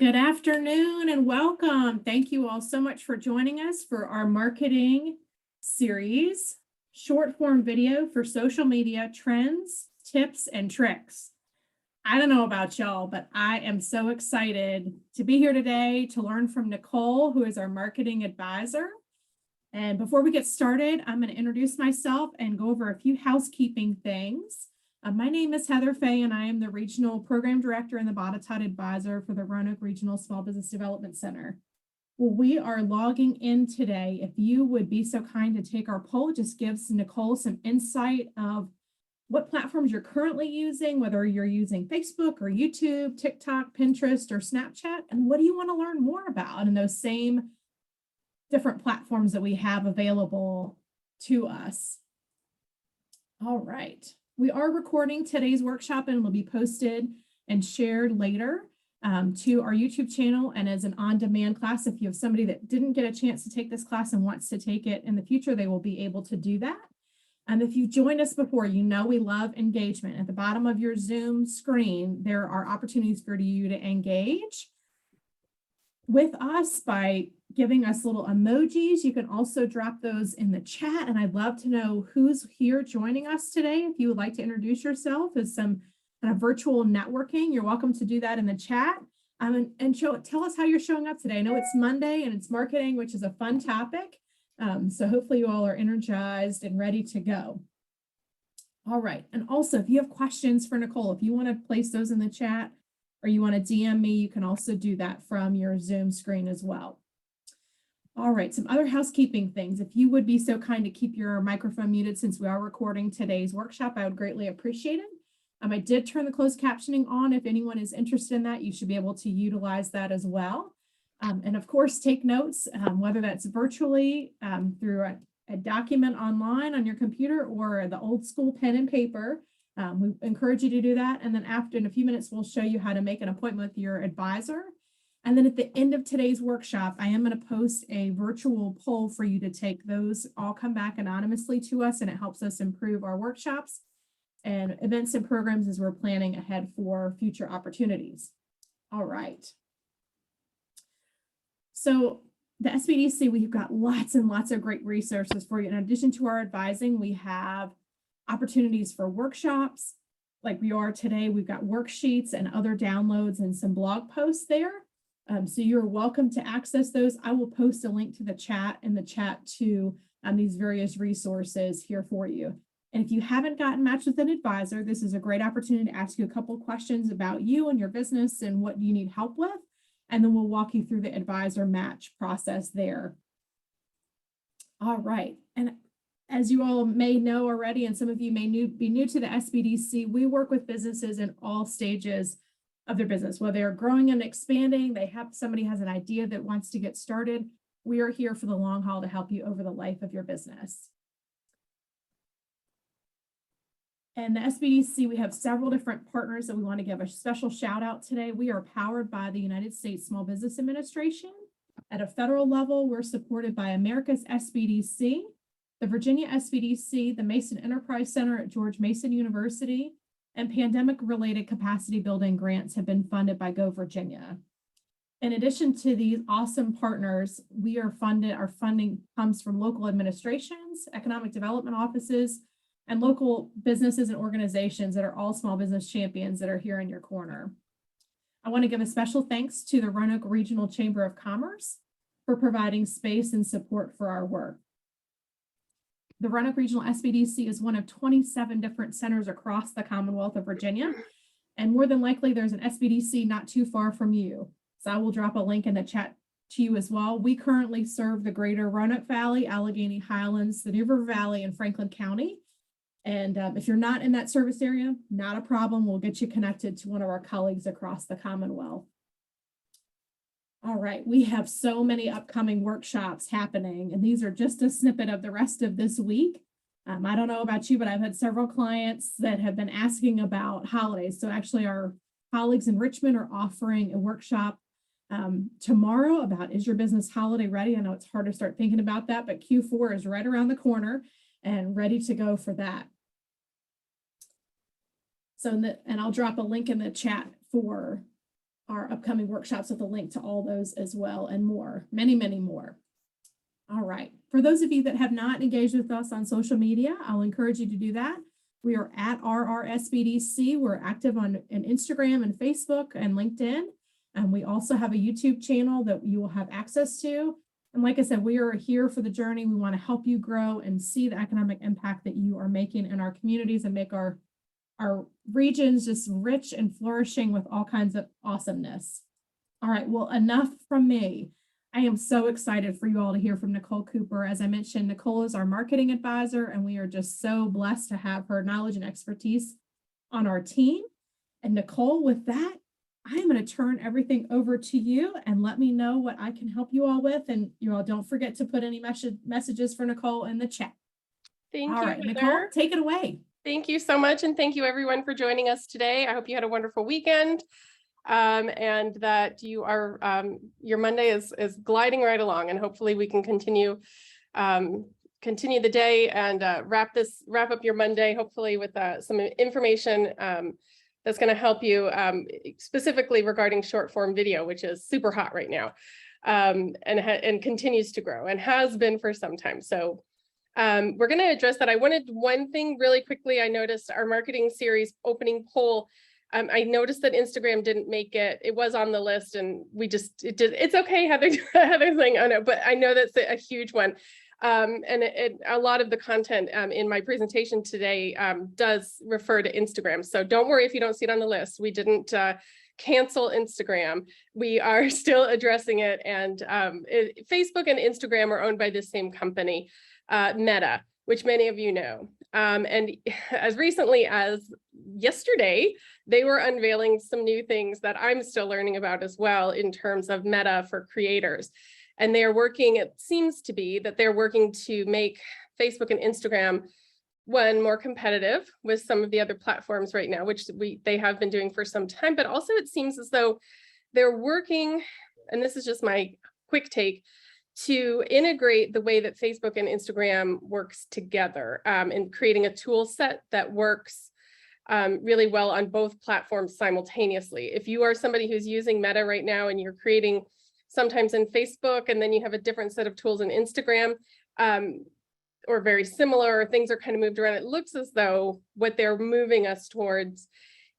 Good afternoon and welcome. Thank you all so much for joining us for our marketing series, short form video for social media trends, tips, and tricks. I don't know about y'all, but I am so excited to be here today to learn from Nicole, who is our marketing advisor. And before we get started, I'm going to introduce myself and go over a few housekeeping things. My name is Heather Fay, and I am the Regional Program Director and the Botetourt Advisor for the Roanoke Regional Small Business Development Center. Well, we are logging in today. If you would be so kind to take our poll, it just gives Nicole some insight of what platforms you're currently using, whether you're using Facebook or YouTube, TikTok, Pinterest, or Snapchat, and what do you want to learn more about in those same different platforms that we have available to us. All right. We are recording today's workshop and it will be posted and shared later to our YouTube channel and as an on-demand class. If you have somebody that didn't get a chance to take this class and wants to take it in the future, they will be able to do that. If you've joined us before, you know we love engagement. At the bottom of your Zoom screen, there are opportunities for you to engage with us by giving us little emojis. You can also drop those in the chat, and I'd love to know who's here joining us today. If you would like to introduce yourself as some kind of virtual networking, you're welcome to do that in the chat. And tell us how you're showing up today. I know it's Monday and it's marketing, which is a fun topic. So hopefully you all are energized and ready to go. All right. And also, if you have questions for Nicole, if you want to place those in the chat or you want to DM me, you can also do that from your Zoom screen as well. All right, some other housekeeping things. If you would be so kind to keep your microphone muted since we are recording today's workshop, I would greatly appreciate it. I did turn the closed captioning on. If anyone is interested in that, you should be able to utilize that as well. And of course, take notes, whether that's virtually through a document online on your computer or the old school pen and paper. We encourage you to do that. And then after, in a few minutes, we'll show you how to make an appointment with your advisor. And then at the end of today's workshop, I am going to post a virtual poll for you to take. Those all come back anonymously to us, and it helps us improve our workshops and events and programs as we're planning ahead for future opportunities. All right. So the SBDC, we've got lots and lots of great resources for you. In addition to our advising, we have opportunities for workshops like we are today. We've got worksheets and other downloads and some blog posts there. So you're welcome to access those. I will post a link to the chat to these various resources here for you. And if you haven't gotten matched with an advisor, this is a great opportunity to ask you a couple questions about you and your business and what you need help with. And then we'll walk you through the advisor match process there. All right. And as you all may know already, and some of you may be new to the SBDC, we work with businesses in all stages of their business, whether they're growing and expanding, somebody has an idea that wants to get started. We are here for the long haul to help you over the life of your business. And the SBDC, we have several different partners that we want to give a special shout out today. We are powered by the United States Small Business Administration. At a federal level, we're supported by America's SBDC, the Virginia SBDC, the Mason Enterprise Center at George Mason University, and pandemic-related capacity building grants have been funded by Go Virginia. In addition to these awesome partners, our funding comes from local administrations, economic development offices, and local businesses and organizations that are all small business champions that are here in your corner. I want to give a special thanks to the Roanoke Regional Chamber of Commerce for providing space and support for our work. The Roanoke Regional SBDC is one of 27 different centers across the Commonwealth of Virginia, and more than likely there's an SBDC not too far from you. So I will drop a link in the chat to you as well. We currently serve the greater Roanoke Valley, Allegheny Highlands, the New River Valley, and Franklin County. And if you're not in that service area, not a problem. We'll get you connected to one of our colleagues across the Commonwealth. All right, we have so many upcoming workshops happening, and these are just a snippet of the rest of this week. I don't know about you, but I've had several clients that have been asking about holidays. So actually our colleagues in Richmond are offering a workshop tomorrow about, is your business holiday ready? I know it's hard to start thinking about that, but Q4 is right around the corner and ready to go for that. So, and I'll drop a link in the chat for our upcoming workshops with a link to all those as well, and more, many, many more. All right. For those of you that have not engaged with us on social media, I'll encourage you to do that. We are at RRSBDC. We're active on Instagram and Facebook and LinkedIn. And we also have a YouTube channel that you will have access to. And like I said, we are here for the journey. We want to help you grow and see the economic impact that you are making in our communities and make our regions just rich and flourishing with all kinds of awesomeness. All right, well, enough from me. I am so excited for you all to hear from Nicole Cooper. As I mentioned, Nicole is our marketing advisor, and we are just so blessed to have her knowledge and expertise on our team. And Nicole, with that, I'm going to turn everything over to you and let me know what I can help you all with. And you all don't forget to put any messages for Nicole in the chat. Thank you, all right, Heather. Nicole, take it away. Thank you so much. And thank you everyone for joining us today. I hope you had a wonderful weekend and that you are, your Monday is gliding right along, and hopefully we can continue the day and wrap up your Monday, hopefully with some information that's going to help you specifically regarding short form video, which is super hot right now and continues to grow and has been for some time. So we're going to address that. I wanted one thing really quickly. I noticed our marketing series opening poll. I noticed that Instagram didn't make it. It was on the list, and it's okay, Heather. Heather's saying, oh no, but I know that's a huge one. And a lot of the content in my presentation today does refer to Instagram. So don't worry if you don't see it on the list. We didn't cancel Instagram. We are still addressing it. And Facebook and Instagram are owned by the same company, Meta, which many of you know. And as recently as yesterday, they were unveiling some new things that I'm still learning about as well in terms of Meta for creators. And they are working, it seems to be that they're working to make Facebook and Instagram, one, more competitive with some of the other platforms right now, which they have been doing for some time, but also it seems as though they're working, and this is just my quick take, to integrate the way that Facebook and Instagram works together and creating a tool set that works really well on both platforms simultaneously. If you are somebody who's using Meta right now and you're creating sometimes in Facebook, and then you have a different set of tools in Instagram, or very similar, or things are kind of moved around, it looks as though what they're moving us towards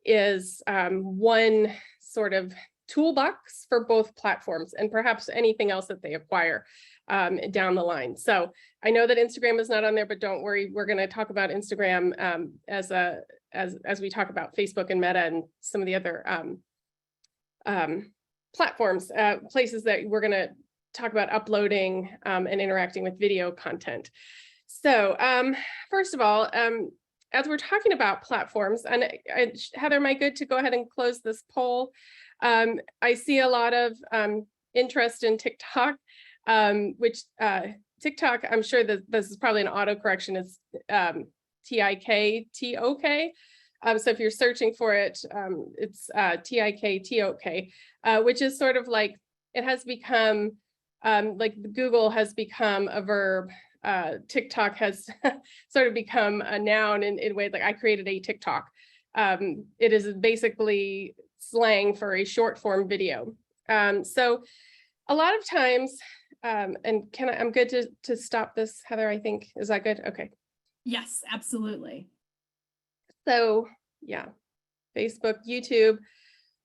is one sort of toolbox for both platforms, and perhaps anything else that they acquire down the line. So I know that Instagram is not on there, but don't worry, we're going to talk about Instagram as we talk about Facebook and Meta and some of the other platforms, places that we're going to talk about uploading and interacting with video content. So first of all, as we're talking about platforms, and Heather, am I good to go ahead and close this poll? I see a lot of interest in TikTok, which TikTok, I'm sure that this is probably an autocorrection, is TIKTOK. So if you're searching for it, it's TIKTOK, which is sort of like, it has become, like Google has become a verb. TikTok has sort of become a noun in ways like I created a TikTok. It is basically slang for a short form video. So a lot of times, and I'm good to stop this, Heather, I think. Is that good? Okay. Yes, absolutely. So yeah, Facebook, YouTube.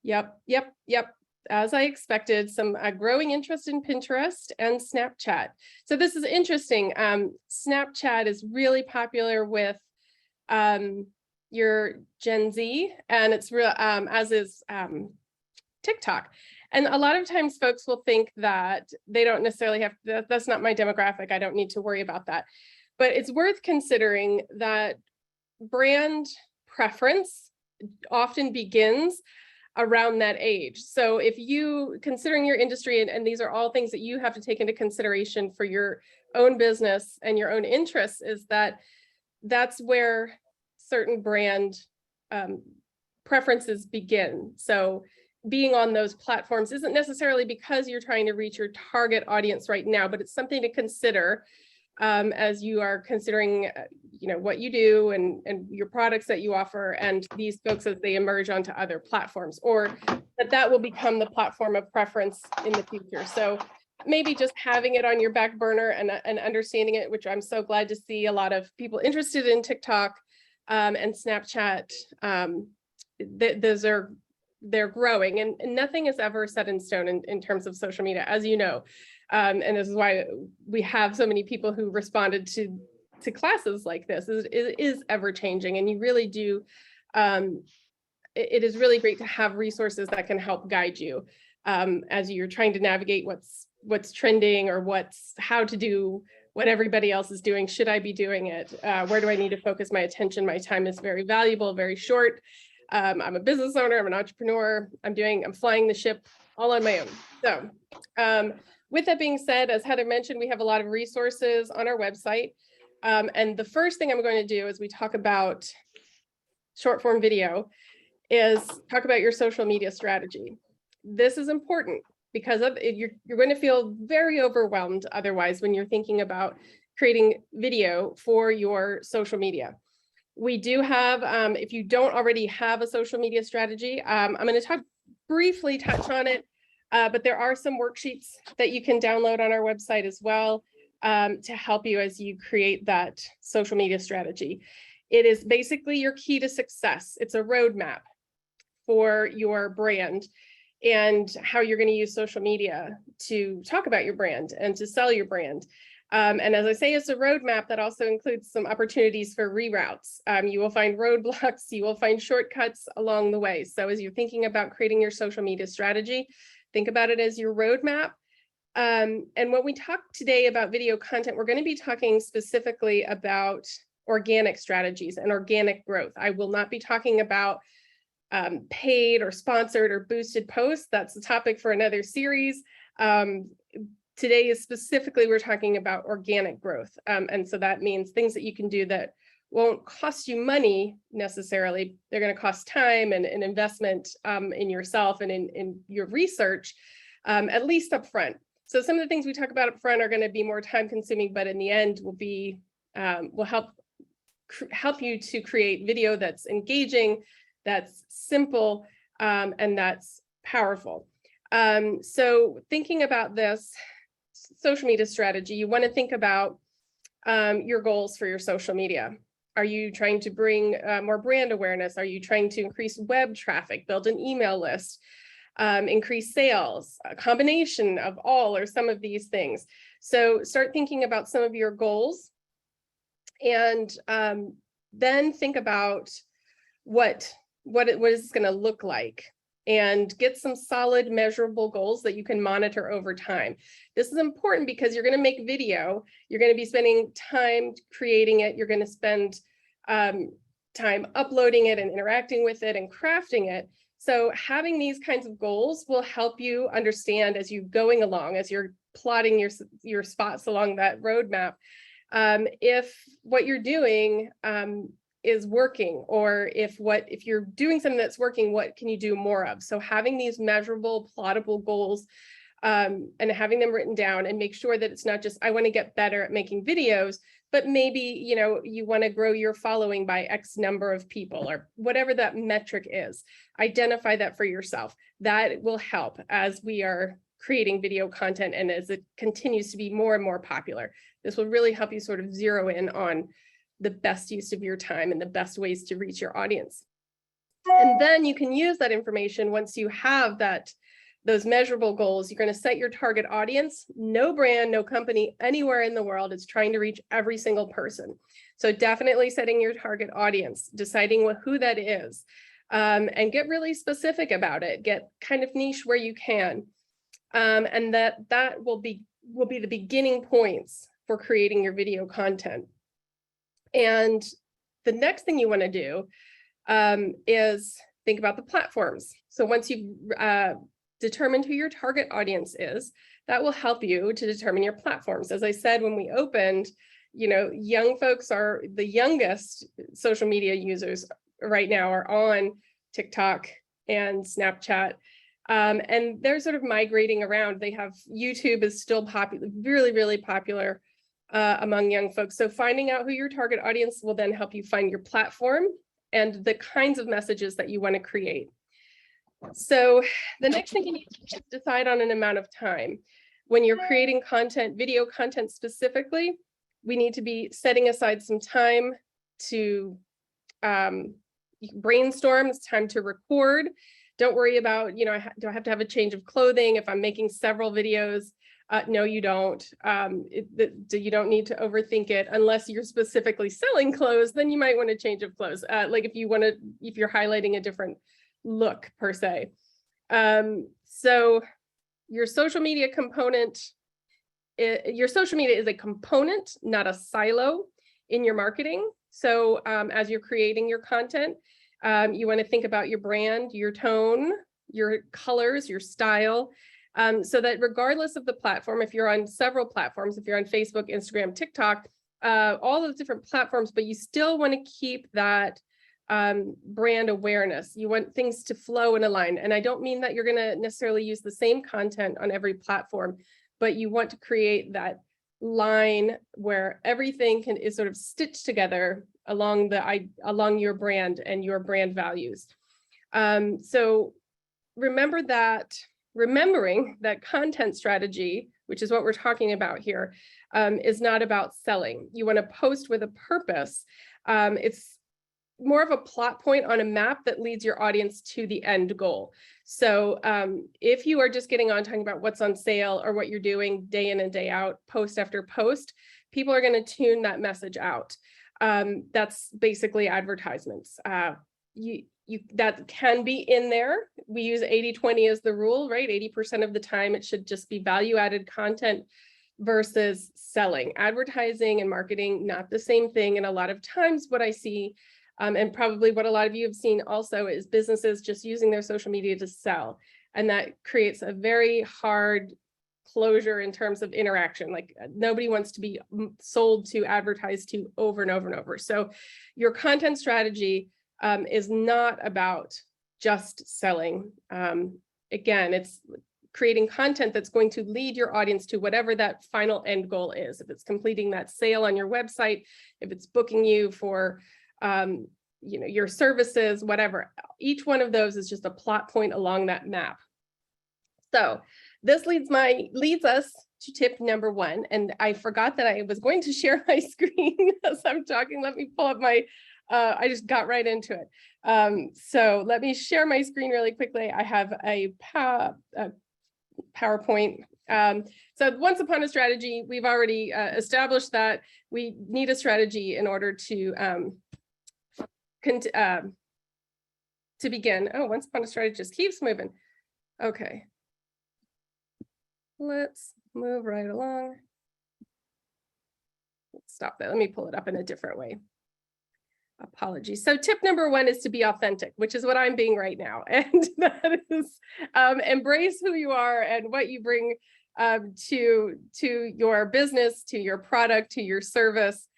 Yep. As I expected, some growing interest in Pinterest and Snapchat. So this is interesting. Snapchat is really popular with your Gen Z, and it's real, as is TikTok. And a lot of times folks will think that they don't necessarily have, that's not my demographic, I don't need to worry about that. But it's worth considering that brand preference often begins around that age. So if you, considering your industry, and these are all things that you have to take into consideration for your own business and your own interests, is that that's where certain brand preferences begin. So being on those platforms isn't necessarily because you're trying to reach your target audience right now, but it's something to consider as you are considering, what you do and your products that you offer, and these folks as they emerge onto other platforms, or that will become the platform of preference in the future. So maybe just having it on your back burner and understanding it, which I'm so glad to see a lot of people interested in TikTok and Snapchat. They're growing, and nothing is ever set in stone in terms of social media, as you know. And this is why we have so many people who responded to classes like this. It is ever changing, and you really do. It is really great to have resources that can help guide you as you're trying to navigate what's trending, or how to do what everybody else is doing. Should I be doing it? Where do I need to focus my attention? My time is very valuable, very short. I'm a business owner, I'm an entrepreneur, I'm flying the ship all on my own. So with that being said, as Heather mentioned, we have a lot of resources on our website. And the first thing I'm going to do as we talk about short form video is talk about your social media strategy. This is important because you're going to feel very overwhelmed otherwise when you're thinking about creating video for your social media. We do have, if you don't already have a social media strategy, I'm going to briefly touch on it, but there are some worksheets that you can download on our website as well to help you as you create that social media strategy. It is basically your key to success. It's a roadmap for your brand and how you're going to use social media to talk about your brand and to sell your brand. And as I say, it's a roadmap that also includes some opportunities for reroutes. You will find roadblocks, you will find shortcuts along the way. So as you're thinking about creating your social media strategy, think about it as your roadmap. And when we talk today about video content, we're going to be talking specifically about organic strategies and organic growth. I will not be talking about paid or sponsored or boosted posts. That's a topic for another series. Today is specifically, we're talking about organic growth. And so that means things that you can do that won't cost you money necessarily. They're going to cost time and investment in yourself and in your research, at least up front. So some of the things we talk about up front are going to be more time consuming, but in the end will help you to create video that's engaging, that's simple, and that's powerful. So thinking about this social media strategy, you want to think about your goals for your social media. Are you trying to bring more brand awareness? Are you trying to increase web traffic, build an email list, increase sales, a combination of all or some of these things? So start thinking about some of your goals, and then think about what is this going to look like, and get some solid measurable goals that you can monitor over time. This is important because you're going to make video, you're going to be spending time creating it, you're going to spend time uploading it and interacting with it and crafting it. So having these kinds of goals will help you understand as you're going along, as you're plotting your spots along that roadmap, if what you're doing is working, or if you're doing something that's working, what can you do more of? So having these measurable, plottable goals and having them written down, and make sure that it's not just, I want to get better at making videos, but maybe, you want to grow your following by X number of people, or whatever that metric is. Identify that for yourself. That will help as we are creating video content and as it continues to be more and more popular. This will really help you sort of zero in on the best use of your time and the best ways to reach your audience. And then you can use that information once you have those measurable goals. You're going to set your target audience. No brand, no company anywhere in the world is trying to reach every single person. So definitely setting your target audience, deciding who that is, and get really specific about it. Get kind of niche where you can. And that will be the beginning points for creating your video content. And the next thing you want to do is think about the platforms. So once you've determined who your target audience is, that will help you to determine your platforms. As I said, when we opened, young folks are the youngest social media users right now are on TikTok and Snapchat. And they're sort of migrating around. They have YouTube is still popular, really, really popular among young folks. So finding out who your target audience will then help you find your platform and the kinds of messages that you want to create. So the next thing you need to decide on an amount of time. When you're creating content, video content specifically, we need to be setting aside some time to brainstorm. It's time to record. Don't worry about, do I have to have a change of clothing if I'm making several videos? No, you don't. You don't need to overthink it unless you're specifically selling clothes. Then you might want to change of clothes. Like if you're highlighting a different look per se. So your social media component, your social media is a component, not a silo in your marketing. So as you're creating your content, you want to think about your brand, your tone, your colors, your style, so that regardless of the platform, if you're on several platforms, if you're on Facebook, Instagram, TikTok, all those different platforms, but you still want to keep that brand awareness. You want things to flow and align. And I don't mean that you're going to necessarily use the same content on every platform, but you want to create that line where everything is sort of stitched together along your brand and your brand values. So remembering that content strategy, which is what we're talking about here, is not about selling. You want to post with a purpose. It's more of a plot point on a map that leads your audience to the end goal. So if you are just getting on talking about what's on sale or what you're doing day in and day out, post after post, people are going to tune that message out. That's basically advertisements. That can be in there. We use 80-20 as the rule, right? 80% of the time it should just be value-added content versus selling. Advertising and marketing, not the same thing. And a lot of times what I see, and probably what a lot of you have seen also, is businesses just using their social media to sell. And that creates a very hard closure in terms of interaction. Like nobody wants to be sold to, advertised to over and over and over. So your content strategy is not about just selling. Again, it's creating content that's going to lead your audience to whatever that final end goal is. If it's completing that sale on your website, if it's booking you for your services, whatever. Each one of those is just a plot point along that map. So this leads us to tip number 1. And I forgot that I was going to share my screen as I'm talking. Let me pull up my, I just got right into it. So let me share my screen really quickly. I have a PowerPoint. So once upon a strategy, we've already established that we need a strategy in order to begin. Oh, once upon a strategy just keeps moving. Okay. Let's move right along. Let's stop that. Let me pull it up in a different way. Apologies. So tip number 1 is to be authentic, which is what I'm being right now. And that is embrace who you are and what you bring to your business, to your product, to your service.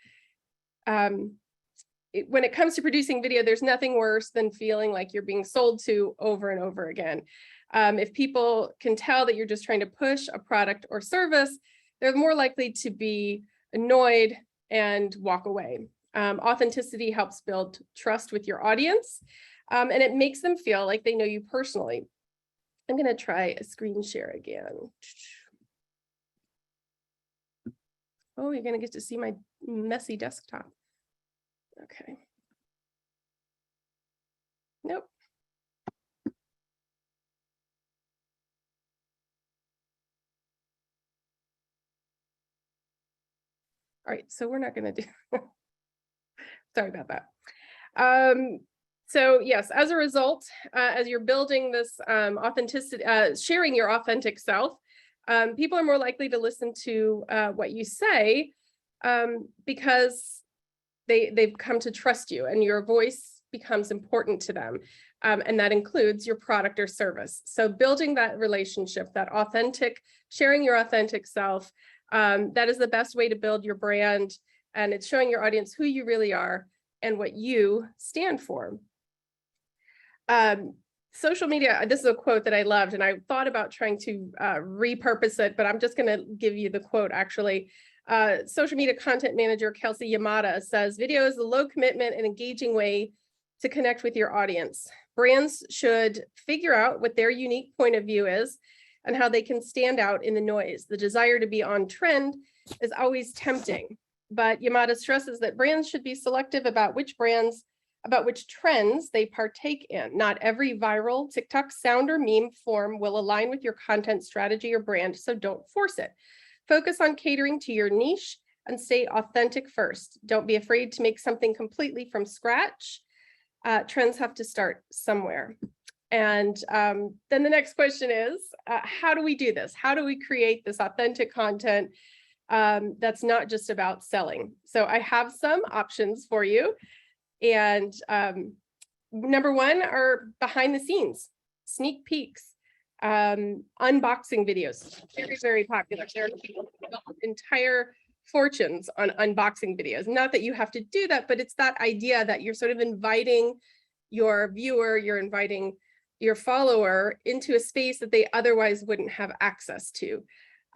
When it comes to producing video, there's nothing worse than feeling like you're being sold to over and over again. If people can tell that you're just trying to push a product or service, they're more likely to be annoyed and walk away. Authenticity helps build trust with your audience, and it makes them feel like they know you personally. I'm going to try a screen share again. Oh, you're going to get to see my messy desktop. Okay. Nope. All right, so we're not going to do, sorry about that. So yes, as a result, as you're building this authenticity, sharing your authentic self, people are more likely to listen to what you say because they've come to trust you and your voice becomes important to them. And that includes your product or service. So building that relationship, that authentic, sharing your authentic self, that is the best way to build your brand. And it's showing your audience who you really are and what you stand for. Social media, this is a quote that I loved, and I thought about trying to repurpose it, but I'm just going to give you the quote actually. Social media content manager Kelsey Yamada says, video is a low commitment and engaging way to connect with your audience. Brands should figure out what their unique point of view is and how they can stand out in the noise. The desire to be on trend is always tempting, but Yamada stresses that brands should be selective about which trends they partake in. Not every viral TikTok sound or meme form will align with your content strategy or brand, so don't force it. Focus on catering to your niche and stay authentic first. Don't be afraid to make something completely from scratch. Trends have to start somewhere. And then the next question is, how do we do this? How do we create this authentic content that's not just about selling? So I have some options for you. And number one are behind the scenes, sneak peeks, unboxing videos, very, very popular. There are people who develop entire fortunes on unboxing videos. Not that you have to do that, but it's that idea that you're sort of inviting your viewer, you're inviting your follower into a space that they otherwise wouldn't have access to.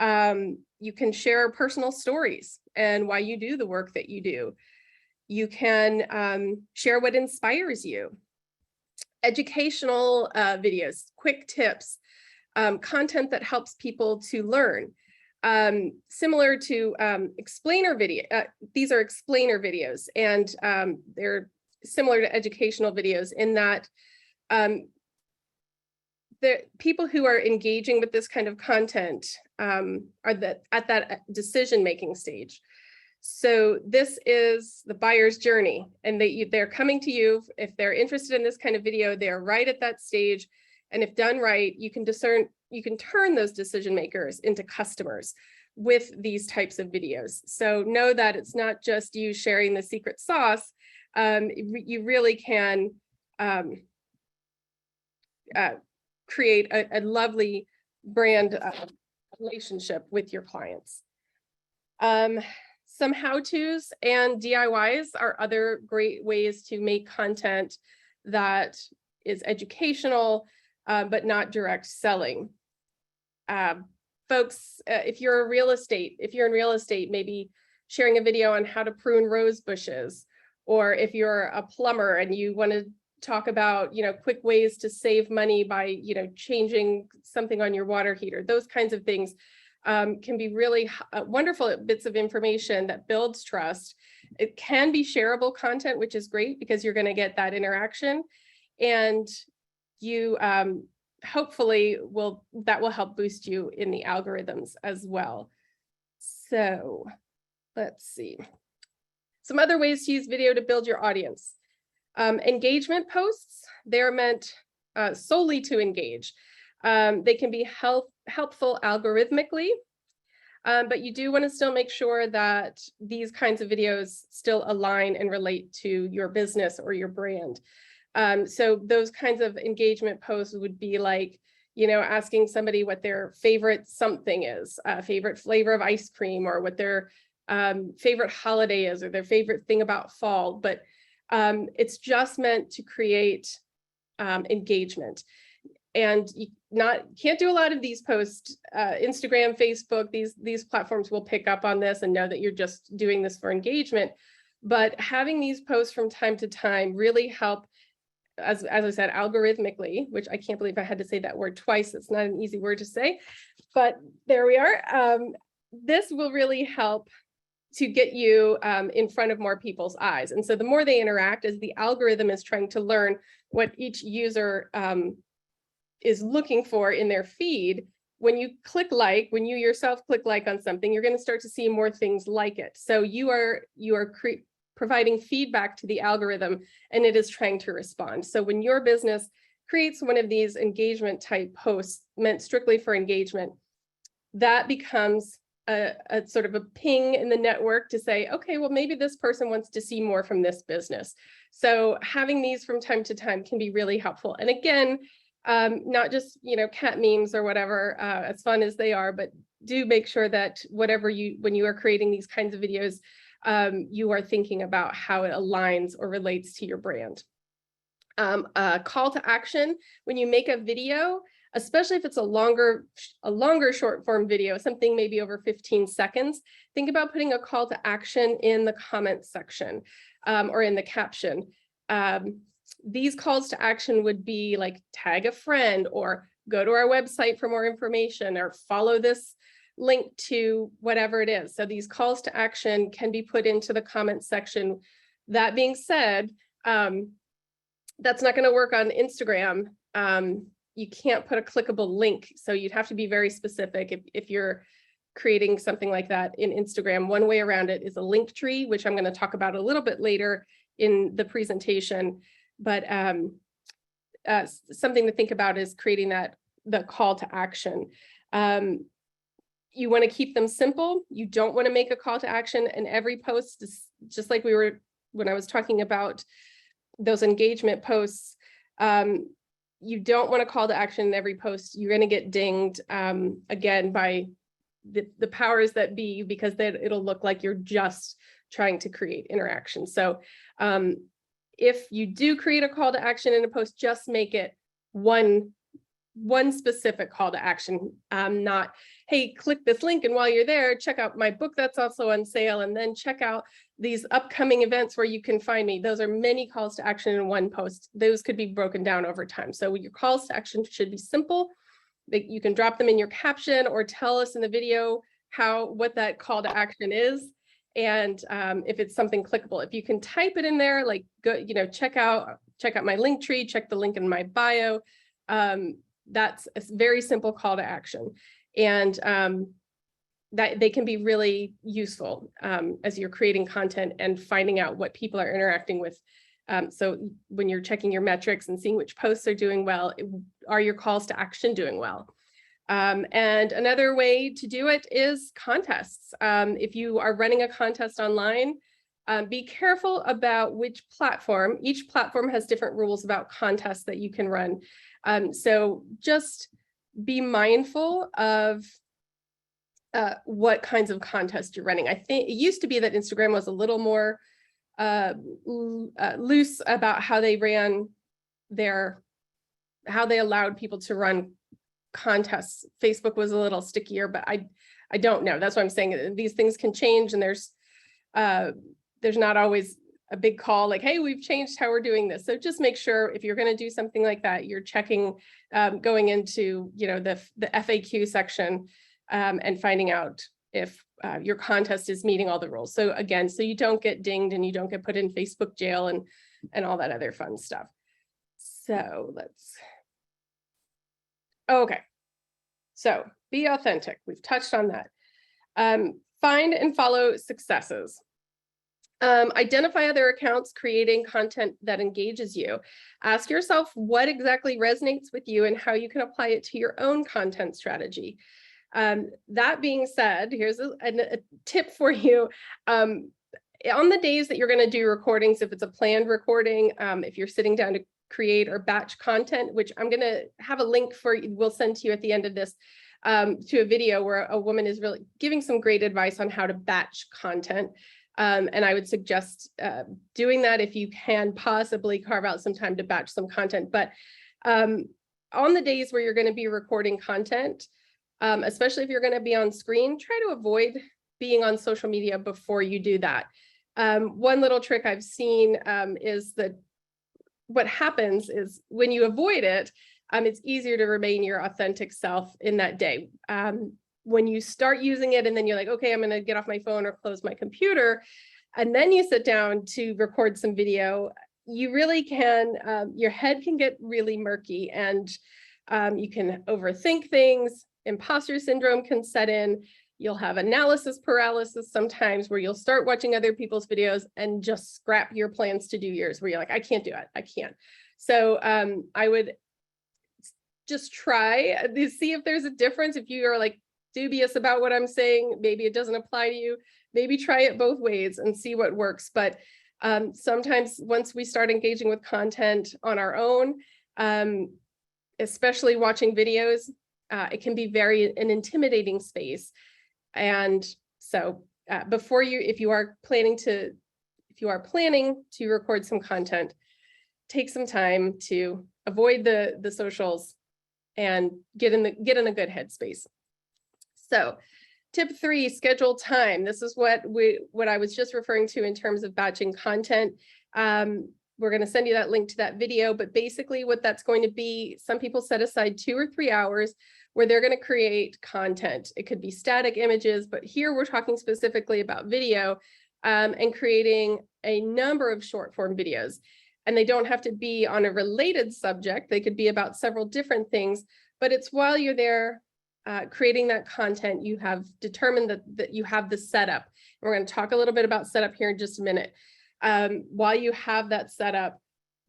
You can share personal stories and why you do the work that you do. You can share what inspires you. Educational videos, quick tips, content that helps people to learn. Similar to explainer video, these are explainer videos, and they're similar to educational videos in that the people who are engaging with this kind of content are at that decision-making stage. So this is the buyer's journey, and they're coming to you. If they're interested in this kind of video, they're right at that stage. And if done right, you can turn those decision makers into customers with these types of videos. So know that it's not just you sharing the secret sauce. You really can create a lovely brand relationship with your clients. Some how-tos and DIYs are other great ways to make content that is educational, but not direct selling. Folks, if you're in real estate, maybe sharing a video on how to prune rose bushes, or if you're a plumber and you want to talk about, quick ways to save money by, changing something on your water heater, those kinds of things can be really wonderful bits of information that builds trust. It can be shareable content, which is great because you're going to get that interaction, and you hopefully that will help boost you in the algorithms as well. So let's see. Some other ways to use video to build your audience. Engagement posts, they're meant solely to engage. They can be helpful algorithmically, but you do want to still make sure that these kinds of videos still align and relate to your business or your brand. So those kinds of engagement posts would be like, asking somebody what their favorite something is, favorite flavor of ice cream, or what their favorite holiday is, or their favorite thing about fall. But it's just meant to create engagement. And you can't do a lot of these posts. Instagram, Facebook, these platforms will pick up on this and know that you're just doing this for engagement. But having these posts from time to time really help, as I said, algorithmically, which I can't believe I had to say that word twice. It's not an easy word to say, but there we are. This will really help to get you in front of more people's eyes. And so the more they interact, as the algorithm is trying to learn what each user is looking for in their feed, when you yourself click like on something, you're going to start to see more things like it. So you are providing feedback to the algorithm, and it is trying to respond. So when your business creates one of these engagement type posts meant strictly for engagement, that becomes a sort of a ping in the network to say, okay, well, maybe this person wants to see more from this business. So having these from time to time can be really helpful. And again, not just, cat memes or whatever, as fun as they are, but do make sure that when you are creating these kinds of videos, you are thinking about how it aligns or relates to your brand. Call to action, when you make a video, especially if it's a longer short form video, something maybe over 15 seconds, think about putting a call to action in the comment section or in the caption. these calls to action would be like tag a friend, or go to our website for more information, or follow this link to whatever it is. So these calls to action can be put into the comment section. That being said, that's not going to work on Instagram. You can't put a clickable link. So you'd have to be very specific if you're creating something like that in Instagram. One way around it is a link tree, which I'm going to talk about a little bit later in the presentation. But something to think about is creating the call to action. You want to keep them simple. You don't want to make a call to action in every post, just like when I was talking about those engagement posts. You don't want to call to action in every post. You're going to get dinged again by the powers that be, because then it'll look like you're just trying to create interaction. So if you do create a call to action in a post, just make it one specific call to action, not, hey, click this link, and while you're there, check out my book that's also on sale, and then check out these upcoming events where you can find me. Those are many calls to action in one post. Those could be broken down over time. So your calls to action should be simple. You can drop them in your caption, or tell us in the video what that call to action is. And if it's something clickable, if you can type it in there, like go, check out my link tree, check the link in my bio. That's a very simple call to action, and that they can be really useful as you're creating content and finding out what people are interacting with. So when you're checking your metrics and seeing which posts are doing well, are your calls to action doing well? And another way to do it is contests. If you are running a contest online, be careful about which platform. Each platform has different rules about contests that you can run. So just be mindful of what kinds of contests you're running. I think it used to be that Instagram was a little more loose about how they ran how they allowed people to run contests. Facebook was a little stickier, but I don't know. That's what I'm saying. These things can change, and there's not always a big call like, hey, we've changed how we're doing this. So just make sure if you're going to do something like that, you're checking, going into the FAQ section and finding out if your contest is meeting all the rules. So again, so you don't get dinged and you don't get put in Facebook jail and all that other fun stuff. So okay. So be authentic. We've touched on that. Find and follow successes. Identify other accounts creating content that engages you. Ask yourself what exactly resonates with you and how you can apply it to your own content strategy. That being said, here's a tip for you. On the days that you're going to do recordings, if it's a planned recording, if you're sitting down to create or batch content, which I'm going to have a link for, we'll send to you at the end of this, to a video where a woman is really giving some great advice on how to batch content. And I would suggest doing that if you can possibly carve out some time to batch some content. But on the days where you're going to be recording content, especially if you're going to be on screen, try to avoid being on social media before you do that. One little trick I've seen is that what happens is when you avoid it, it's easier to remain your authentic self in that day. When you start using it and then you're like, okay, I'm going to get off my phone or close my computer, and then you sit down to record some video, you really can, your head can get really murky, and you can overthink things. Imposter syndrome can set in. You'll have analysis paralysis sometimes, where you'll start watching other people's videos and just scrap your plans to do yours, where you're like, I can't do it. I can't. So I would just try to see if there's a difference. If you are like dubious about what I'm saying, maybe it doesn't apply to you, maybe try it both ways and see what works. But sometimes once we start engaging with content on our own, especially watching videos, it can be an intimidating space. And so if you are planning to record some content, take some time to avoid the socials and get in a good headspace. So tip 3, schedule time. This is what I was just referring to in terms of batching content. we're going to send you that link to that video, but basically what that's going to be, some people set aside 2 or 3 hours where they're going to create content. It could be static images, but here we're talking specifically about video, and creating a number of short form videos. And they don't have to be on a related subject. They could be about several different things, but it's while you're there creating that content, you have determined that you have the setup. And we're going to talk a little bit about setup here in just a minute. While you have that setup,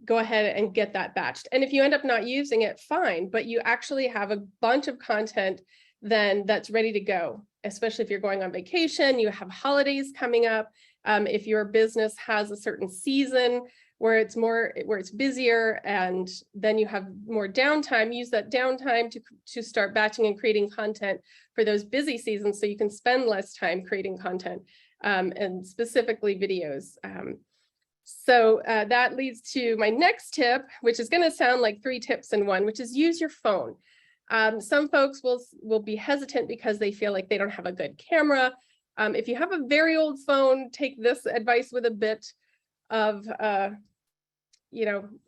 go ahead and get that batched. And if you end up not using it, fine, but you actually have a bunch of content then that's ready to go, especially if you're going on vacation, you have holidays coming up. If your business has a certain season where it's busier, and then you have more downtime, use that downtime to start batching and creating content for those busy seasons so you can spend less time creating content, and specifically videos. So that leads to my next tip, which is going to sound like 3 tips in one, which is use your phone. Some folks will be hesitant because they feel like they don't have a good camera. If you have a very old phone, take this advice with a bit of,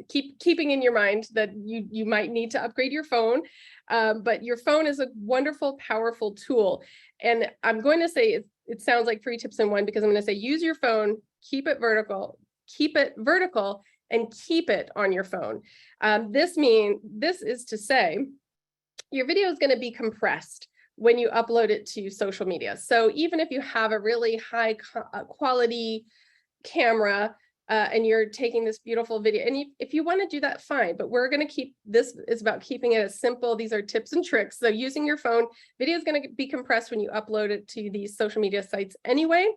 keeping in your mind that you might need to upgrade your phone. But your phone is a wonderful, powerful tool. And I'm going to say it sounds like 3 tips in one, because I'm going to say use your phone, keep it vertical, and keep it on your phone. This is to say your video is going to be compressed when you upload it to social media. So even if you have a really high quality camera and you're taking this beautiful video, and if you want to do that, fine, but we're going to keep this is about keeping it as simple. These are tips and tricks. So using your phone, video is going to be compressed when you upload it to these social media sites anyway.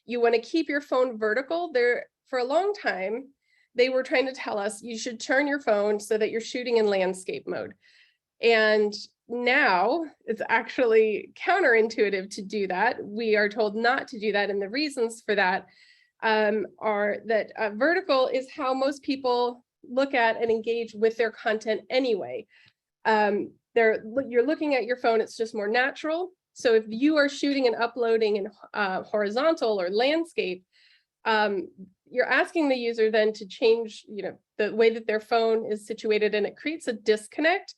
You want to keep your phone vertical. There, for a long time, they were trying to tell us you should turn your phone so that you're shooting in landscape mode. And now it's actually counterintuitive to do that. We are told not to do that. And the reasons for that are that vertical is how most people look at and engage with their content anyway. You're looking at your phone, it's just more natural. So if you are shooting and uploading in horizontal or landscape, you're asking the user then to change, the way that their phone is situated, and it creates a disconnect.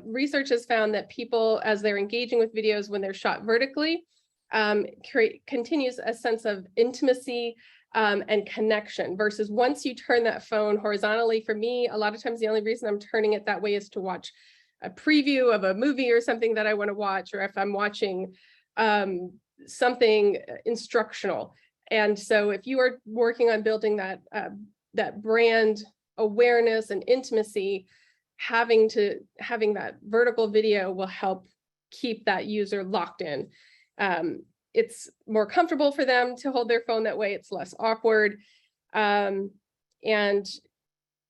Research has found that people, as they're engaging with videos when they're shot vertically, continues a sense of intimacy and connection, versus once you turn that phone horizontally. For me, a lot of times the only reason I'm turning it that way is to watch a preview of a movie or something that I want to watch, or if I'm watching something instructional. And so if you are working on building that brand awareness and intimacy, having that vertical video will help keep that user locked in. It's more comfortable for them to hold their phone that way. It's less awkward. And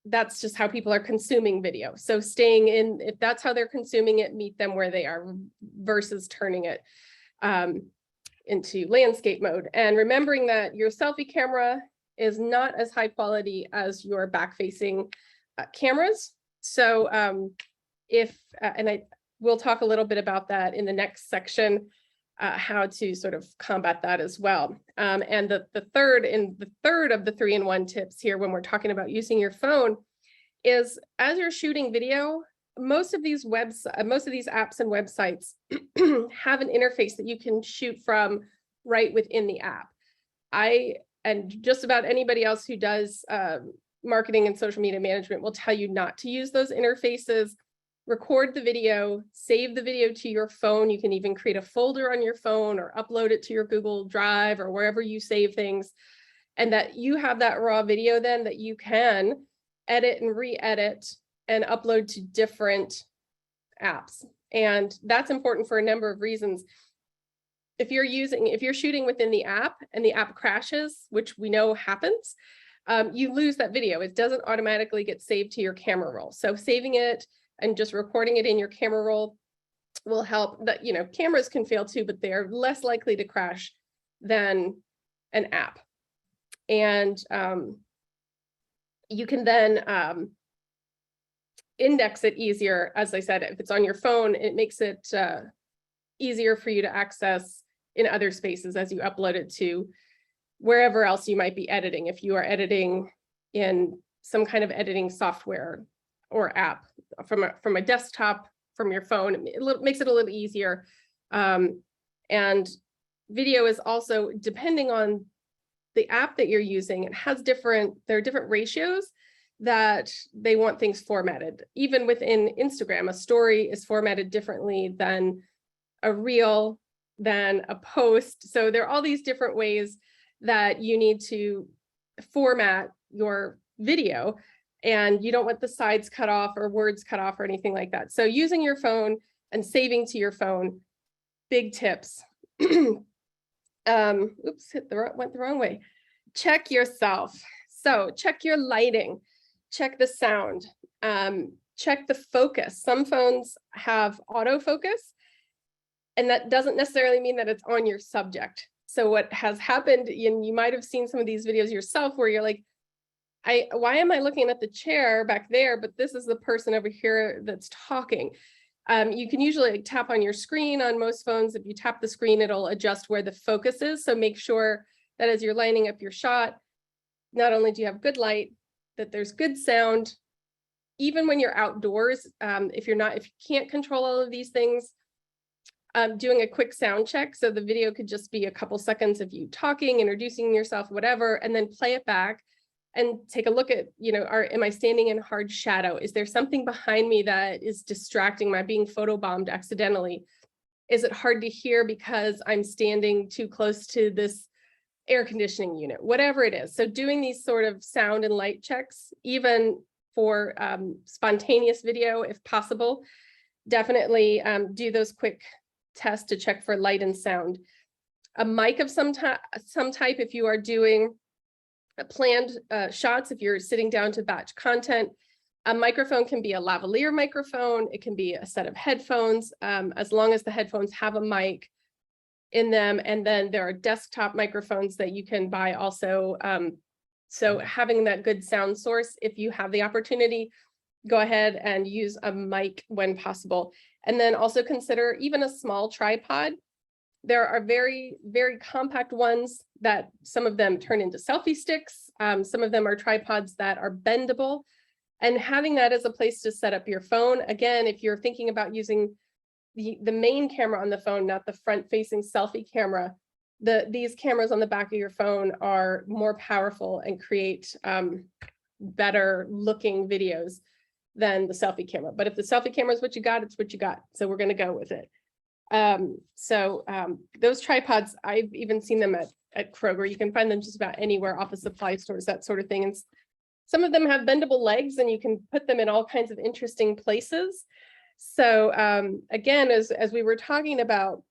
that's just how people are consuming video. So staying in, if that's how they're consuming it, meet them where they are, versus turning it into landscape mode. And remembering that your selfie camera is not as high quality as your back-facing cameras. So we'll talk a little bit about that in the next section, how to sort of combat that as well. And the third of the 3-in-1 tips here, when we're talking about using your phone, is as you're shooting video, most of these apps and websites have an interface that you can shoot from right within the app. And just about anybody else who does marketing and social media management will tell you not to use those interfaces. Record the video, save the video to your phone. You can even create a folder on your phone or upload it to your Google Drive or wherever you save things. And that you have that raw video then that you can edit and re-edit and upload to different apps. And that's important for a number of reasons. If you're shooting within the app and the app crashes, which we know happens, you lose that video. It doesn't automatically get saved to your camera roll. So saving it and just recording it in your camera roll will help. That, cameras can fail too, but they're less likely to crash than an app. And you can then index it easier. As I said, if it's on your phone, it makes it easier for you to access in other spaces as you upload it to wherever else you might be editing. If you are editing in some kind of editing software or app from a desktop, from your phone. It makes it a little easier. And video is also, depending on the app that you're using, it has there are different ratios that they want things formatted. Even within Instagram, a story is formatted differently than a reel, than a post. So there are all these different ways that you need to format your video, and you don't want the sides cut off or words cut off or anything like that. So using your phone and saving to your phone, big tips. Oops, went the wrong way. Check yourself. So check your lighting, check the sound, check the focus. Some phones have autofocus, and that doesn't necessarily mean that it's on your subject. So what has happened, and you might have seen some of these videos yourself, where you're like, why am I looking at the chair back there, but this is the person over here that's talking? You can usually tap on your screen on most phones. If you tap the screen, it'll adjust where the focus is. So make sure that as you're lining up your shot, not only do you have good light, that there's good sound. Even when you're outdoors, if you can't control all of these things, doing a quick sound check. So the video could just be a couple seconds of you talking, introducing yourself, whatever, and then play it back and take a look at, am I standing in hard shadow? Is there something behind me that is distracting? Am I being photobombed accidentally? Is it hard to hear because I'm standing too close to this air conditioning unit? Whatever it is. So doing these sort of sound and light checks, even for spontaneous video, if possible, definitely do those quick tests to check for light and sound. A mic of some type, if you are doing planned shots, if you're sitting down to batch content. A microphone can be a lavalier microphone. It can be a set of headphones, as long as the headphones have a mic in them. And then there are desktop microphones that you can buy also. So having that good sound source, if you have the opportunity, go ahead and use a mic when possible. And then also consider even a small tripod. There are very, very compact ones that some of them turn into selfie sticks. Some of them are tripods that are bendable, and having that as a place to set up your phone. Again, if you're thinking about using the main camera on the phone, not the front facing selfie camera, these cameras on the back of your phone are more powerful and create better looking videos than the selfie camera. But if the selfie camera is what you got, it's what you got. So we're going to go with it. Those tripods, I've even seen them at Kroger. You can find them just about anywhere, office supply stores, that sort of thing. And some of them have bendable legs, and you can put them in all kinds of interesting places. So again, as we were talking about,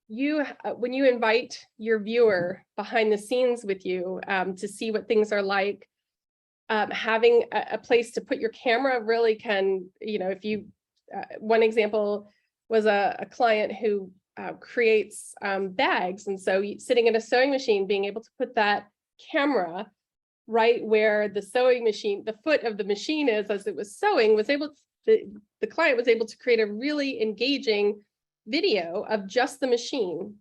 when you invite your viewer behind the scenes with you to see what things are like, having a place to put your camera really can, if you, one example was a client who creates bags. And so sitting at a sewing machine, being able to put that camera right where the sewing machine, the foot of the machine is as it was sewing, the client was able to create a really engaging video of just the machine.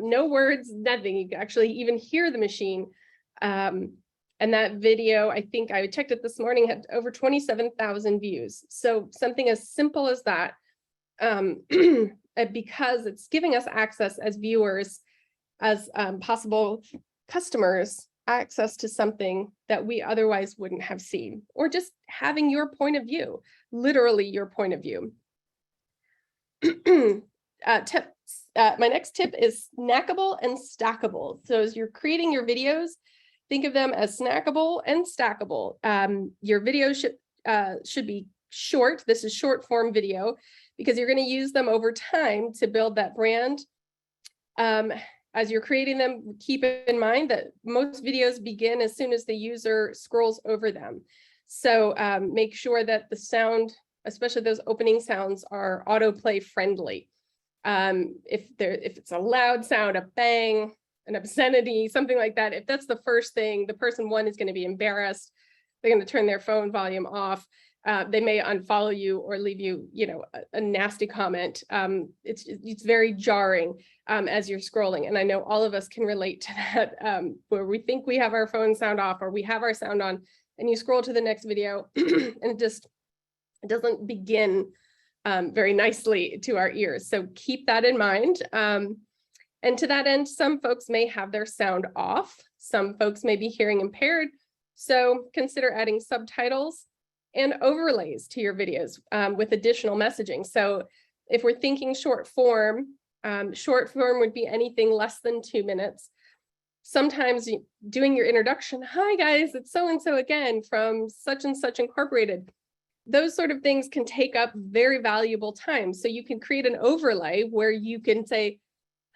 No words, nothing. You can actually even hear the machine. And that video, I think I checked it this morning, had over 27,000 views. So something as simple as that, because it's giving us access as viewers, as possible customers, access to something that we otherwise wouldn't have seen, or just having your point of view, literally your point of view. Tips. My next tip is snackable and stackable. So as you're creating your videos, think of them as snackable and stackable. Your video should be short. This is short form video, because you're going to use them over time to build that brand. As you're creating them, keep in mind that most videos begin as soon as the user scrolls over them. So make sure that the sound, especially those opening sounds, are autoplay friendly. If it's a loud sound, a bang, an obscenity, something like that, if that's the first thing, the person, one, is going to be embarrassed. They're going to turn their phone volume off. They may unfollow you or leave you, a nasty comment. It's very jarring as you're scrolling. And I know all of us can relate to that, where we think we have our phone sound off or we have our sound on, and you scroll to the next video and it doesn't begin very nicely to our ears. So keep that in mind. And to that end, some folks may have their sound off. Some folks may be hearing impaired. So consider adding subtitles and overlays to your videos with additional messaging. So if we're thinking short form would be anything less than 2 minutes. Sometimes doing your introduction, hi guys, it's so-and-so again from such and such incorporated. Those sort of things can take up very valuable time. So you can create an overlay where you can say,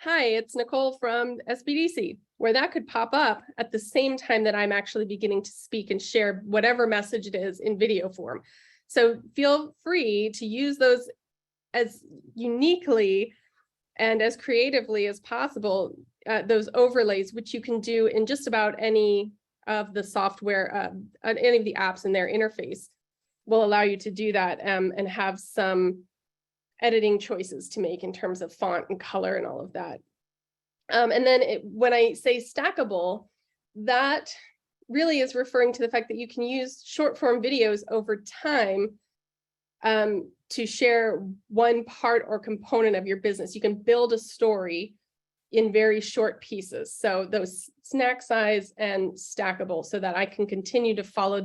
hi, it's Nicole from SBDC, where that could pop up at the same time that I'm actually beginning to speak and share whatever message it is in video form. So feel free to use those as uniquely and as creatively as possible, those overlays, which you can do in just about any of the software, any of the apps in their interface will allow you to do that and have some editing choices to make in terms of font and color and all of that. And then when I say stackable, that really is referring to the fact that you can use short form videos over time to share one part or component of your business. You can build a story in very short pieces. So those snack size and stackable, so that I can continue to follow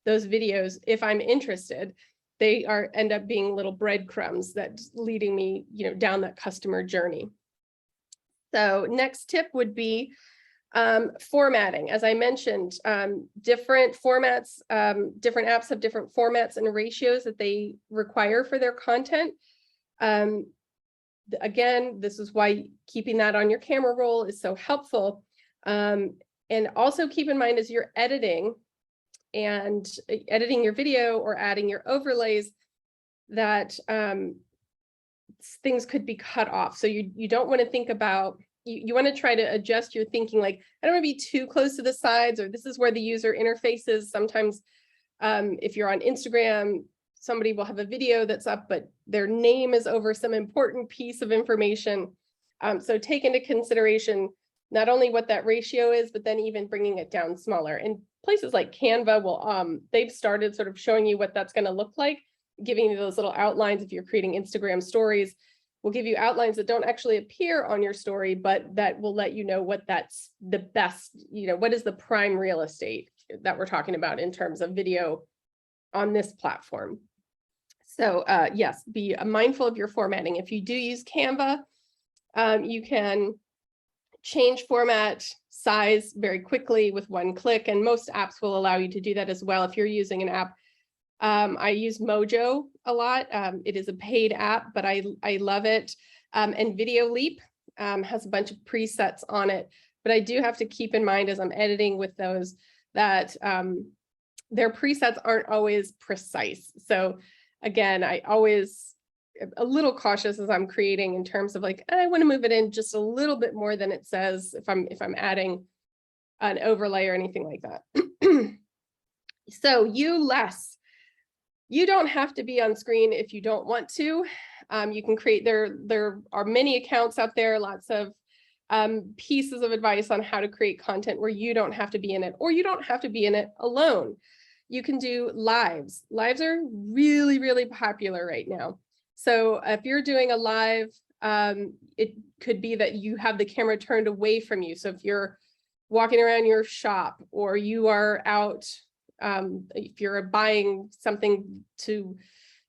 those videos if I'm interested. They end up being little breadcrumbs that's leading me, down that customer journey. So next tip would be formatting. As I mentioned, different formats, different apps have different formats and ratios that they require for their content. Again, this is why keeping that on your camera roll is so helpful. And also keep in mind as you're editing your video or adding your overlays that things could be cut off. So you don't want to think about, you want to try to adjust your thinking, like, I don't want to be too close to the sides, or this is where the user interface is. Sometimes if you're on Instagram, somebody will have a video that's up, but their name is over some important piece of information. So take into consideration not only what that ratio is, but then even bringing it down smaller. And places like Canva will, they've started sort of showing you what that's going to look like, giving you those little outlines. If you're creating Instagram stories, will give you outlines that don't actually appear on your story, but that will let you know what that's the best, what is the prime real estate that we're talking about in terms of video on this platform. So yes, be mindful of your formatting. If you do use Canva, you can change format size very quickly with one click, and most apps will allow you to do that as well. If you're using an app, I use Mojo a lot. It is a paid app, but I love it. And Video Leap has a bunch of presets on it, but I do have to keep in mind as I'm editing with those that their presets aren't always precise. So again, I always a little cautious as I'm creating in terms of like, I want to move it in just a little bit more than it says if I'm adding an overlay or anything like that. So you don't have to be on screen if you don't want to. You can create, there are many accounts out there, lots of pieces of advice on how to create content where you don't have to be in it, or you don't have to be in it alone. You can do lives. Lives are really, really popular right now. So if you're doing a live, it could be that you have the camera turned away from you. So if you're walking around your shop, or you are out, if you're buying something to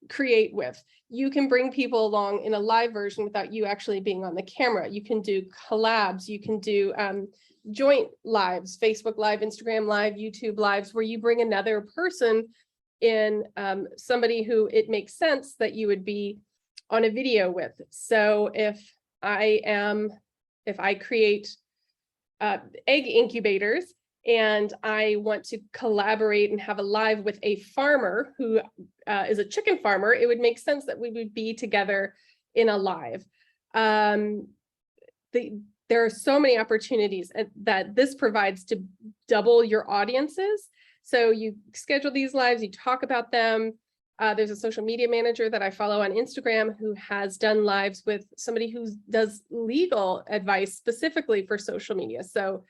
create with, you can bring people along in a live version without you actually being on the camera. You can do collabs, you can do joint lives, Facebook Live, Instagram Live, YouTube Lives, where you bring another person in, somebody who it makes sense that you would be on a video with. So if I create egg incubators, and I want to collaborate and have a live with a farmer who is a chicken farmer, it would make sense that we would be together in a live. There are so many opportunities that this provides to double your audiences. So you schedule these lives, you talk about them. There's a social media manager that I follow on Instagram who has done lives with somebody who does legal advice specifically for social media. So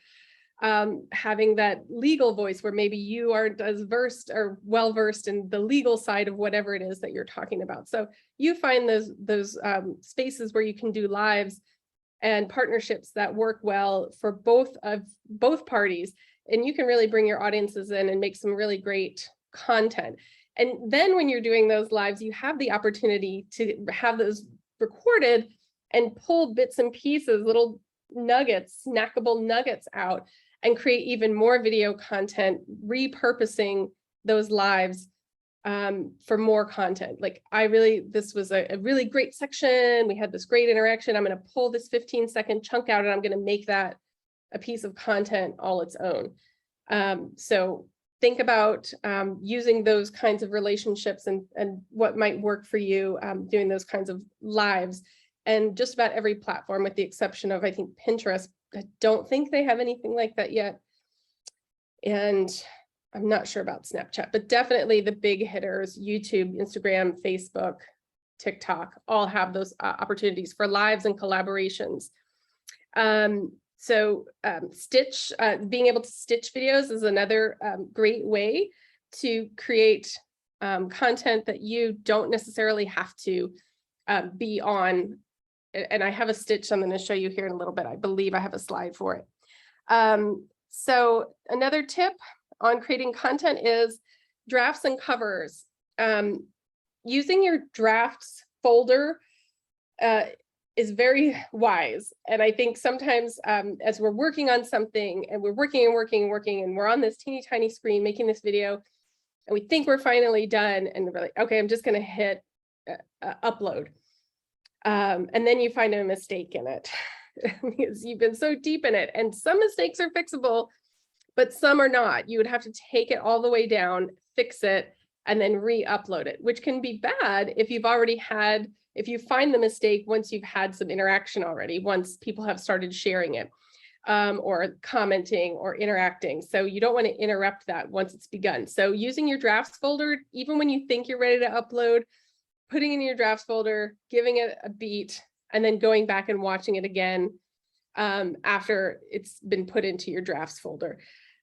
having that legal voice where maybe you aren't as versed or well-versed in the legal side of whatever it is that you're talking about. So you find those spaces where you can do lives and partnerships that work well for both parties. And you can really bring your audiences in and make some really great content. And then when you're doing those lives, you have the opportunity to have those recorded and pull bits and pieces, little nuggets, snackable nuggets out, and create even more video content, repurposing those lives for more content. Like this was a really great section. We had this great interaction. I'm going to pull this 15-second chunk out and I'm going to make that a piece of content all its own. So think about using those kinds of relationships and what might work for you, doing those kinds of lives. And just about every platform, with the exception of, I think, Pinterest. I don't think they have anything like that yet. And I'm not sure about Snapchat, but definitely the big hitters, YouTube, Instagram, Facebook, TikTok, all have those opportunities for lives and collaborations. Being able to stitch videos is another great way to create content that you don't necessarily have to be on. And I have a stitch I'm going to show you here in a little bit. I believe I have a slide for it. So another tip on creating content is drafts and covers. Using your drafts folder is very wise. And I think sometimes as we're working on something and we're working and we're on this teeny tiny screen making this video and we think we're finally done and we're like, okay, I'm just going to hit upload. And then you find a mistake in it because you've been so deep in it, and some mistakes are fixable, but some are not. You would have to take it all the way down, fix it, and then re-upload it, which can be bad if you find the mistake once you've had some interaction already, once people have started sharing it, or commenting or interacting. So you don't want to interrupt that once it's begun. So using your drafts folder, even when you think you're ready to upload, putting in your drafts folder, giving it a beat, and then going back and watching it again after it's been put into your drafts folder.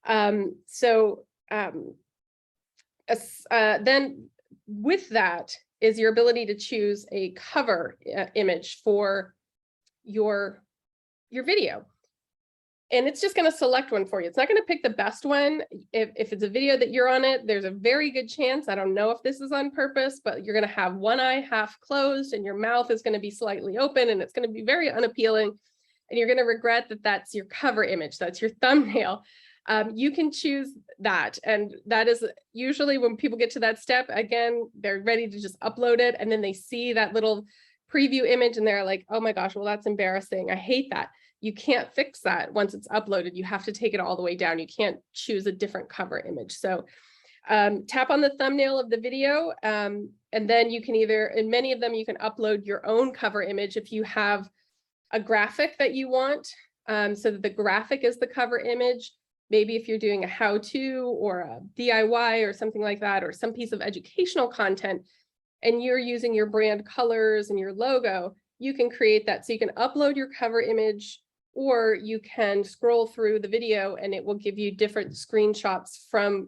Then with that is your ability to choose a cover image for your video. And it's just going to select one for you. It's not going to pick the best one. If it's a video that you're on it, there's a very good chance, I don't know if this is on purpose, but you're going to have one eye half closed and your mouth is going to be slightly open and it's going to be very unappealing. And you're going to regret that that's your cover image, that's your thumbnail. You can choose that. And that is usually when people get to that step, again, they're ready to just upload it. And then they see that little preview image and they're like, oh my gosh, well, that's embarrassing. I hate that. You can't fix that once it's uploaded. You have to take it all the way down. You can't choose a different cover image. So tap on the thumbnail of the video, and then you can in many of them, you can upload your own cover image if you have a graphic that you want, so that the graphic is the cover image. Maybe if you're doing a how-to or a DIY or something like that, or some piece of educational content, and you're using your brand colors and your logo, you can create that. So you can upload your cover image, or you can scroll through the video and it will give you different screenshots from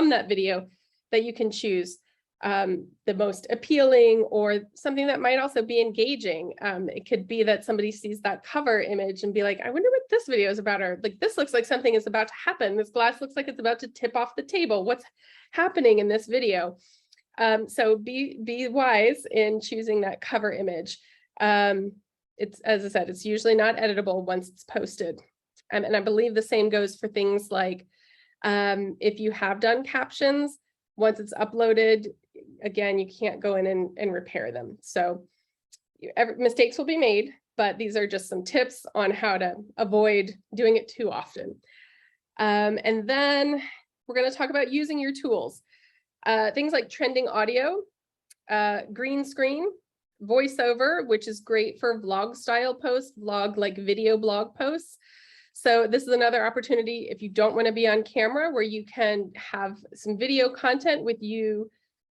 that video that you can choose the most appealing, or something that might also be engaging. It could be that somebody sees that cover image and be like, I wonder what this video is about, or like, this looks like something is about to happen. This glass looks like it's about to tip off the table. What's happening in this video? So be wise in choosing that cover image. It's, as I said, it's usually not editable once it's posted. And I believe the same goes for things like if you have done captions, once it's uploaded, again, you can't go in and repair them. So mistakes will be made, but these are just some tips on how to avoid doing it too often. And then we're going to talk about using your tools. Things like trending audio, green screen, voiceover, which is great for vlog style posts, like video blog posts. So this is another opportunity if you don't want to be on camera, where you can have some video content with you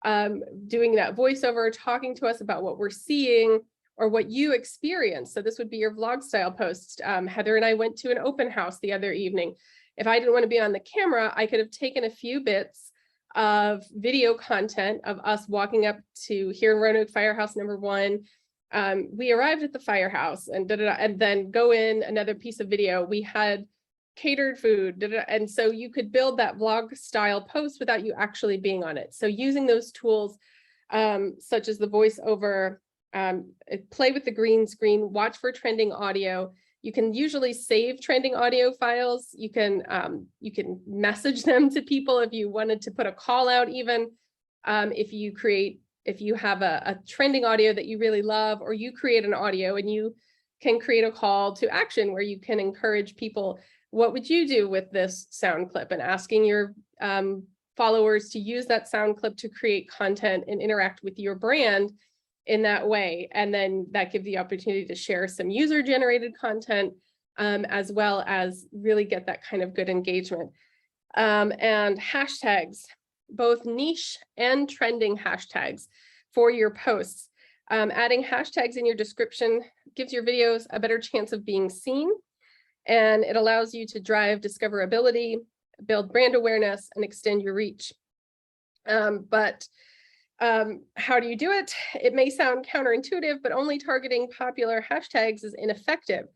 doing that voiceover, talking to us about what we're seeing or what you experience. So this would be your vlog style post. Heather and I went to an open house the other evening, If I didn't want to be on the camera, I could have taken a few bits of video content of us walking up to here in Roanoke Firehouse #1. We arrived at the firehouse and and then go in another piece of video. We had catered food, and so you could build that vlog style post without you actually being on it. So using those tools, such as the voiceover, play with the green screen, watch for trending audio. You can usually save trending audio files. You can message them to people if you wanted to put a call out, even if you have a trending audio that you really love, or you create an audio and you can create a call to action where you can encourage people, what would you do with this sound clip, and asking your followers to use that sound clip to create content and interact with your brand in that way. And then that gives the opportunity to share some user-generated content, as well as really get that kind of good engagement. And hashtags, both niche and trending hashtags for your posts. Adding hashtags in your description gives your videos a better chance of being seen, and it allows you to drive discoverability, build brand awareness, and extend your reach. How do you do it? It may sound counterintuitive, but only targeting popular hashtags is ineffective.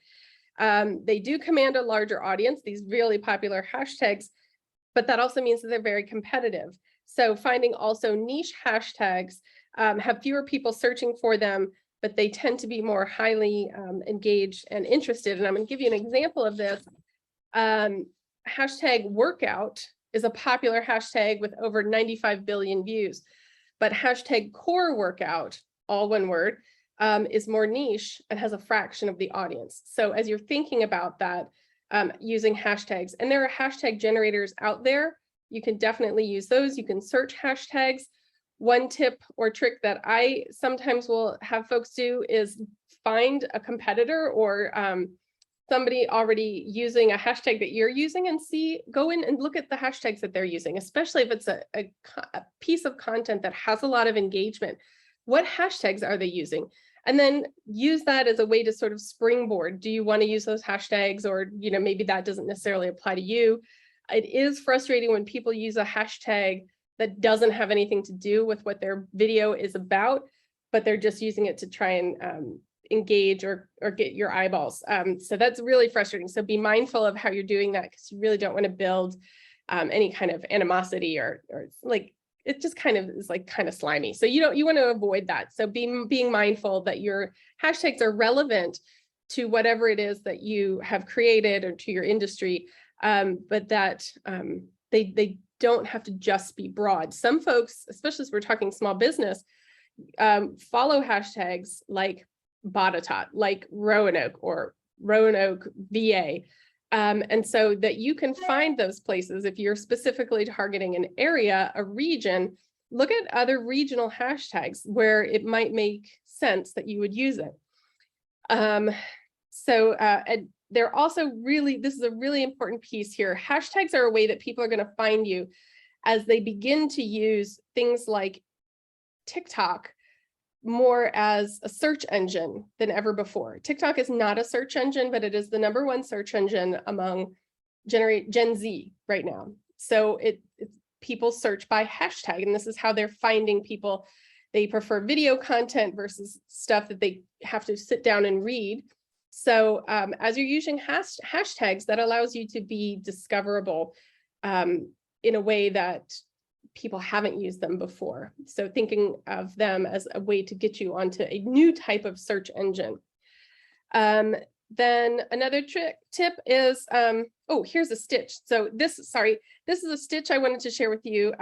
They do command a larger audience, these really popular hashtags, but that also means that they're very competitive. So finding also niche hashtags have fewer people searching for them, but they tend to be more highly engaged and interested. And I'm going to give you an example of this. Hashtag workout is a popular hashtag with over 95 billion views. But hashtag core workout, all one word, is more niche and has a fraction of the audience. So as you're thinking about that, using hashtags, and there are hashtag generators out there, you can definitely use those. You can search hashtags. One tip or trick that I sometimes will have folks do is find a competitor or somebody already using a hashtag that you're using, and go in and look at the hashtags that they're using, especially if it's a piece of content that has a lot of engagement. What hashtags are they using? And then use that as a way to sort of springboard. Do you want to use those hashtags, or maybe that doesn't necessarily apply to you? It is frustrating when people use a hashtag that doesn't have anything to do with what their video is about, but they're just using it to try and engage or get your eyeballs. So that's really frustrating. So be mindful of how you're doing that, because you really don't want to build any kind of animosity or like, it just kind of is like kind of slimy. So you want to avoid that. So being mindful that your hashtags are relevant to whatever it is that you have created or to your industry, but that they don't have to just be broad. Some folks, especially as we're talking small business, follow hashtags like Botetourt, like Roanoke or Roanoke VA. And so that you can find those places. If you're specifically targeting an area, a region, look at other regional hashtags where it might make sense that you would use it. And they're also this is a really important piece here. Hashtags are a way that people are going to find you as they begin to use things like TikTok more as a search engine than ever before. TikTok is not a search engine, but it is the #1 search engine among Gen Z right now. So people search by hashtag, and this is how they're finding people. They prefer video content versus stuff that they have to sit down and read. So as you're using hashtags, that allows you to be discoverable in a way that people haven't used them before. So thinking of them as a way to get you onto a new type of search engine. Then another tip is, here's a stitch. So this is a stitch I wanted to share with you.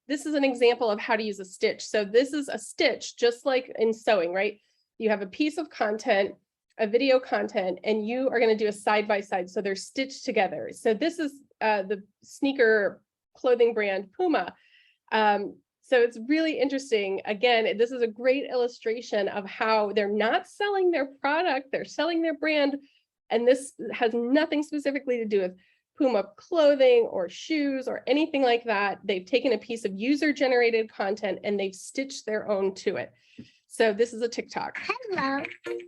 This is an example of how to use a stitch. So this is a stitch, just like in sewing, right? You have a piece of content, a video content, and you are going to do a side-by-side. So they're stitched together. So this is the sneaker clothing brand Puma. So it's really interesting. Again, this is a great illustration of how they're not selling their product, they're selling their brand. And this has nothing specifically to do with Puma clothing or shoes or anything like that. They've taken a piece of user-generated content and they've stitched their own to it. So this is a TikTok. Hello,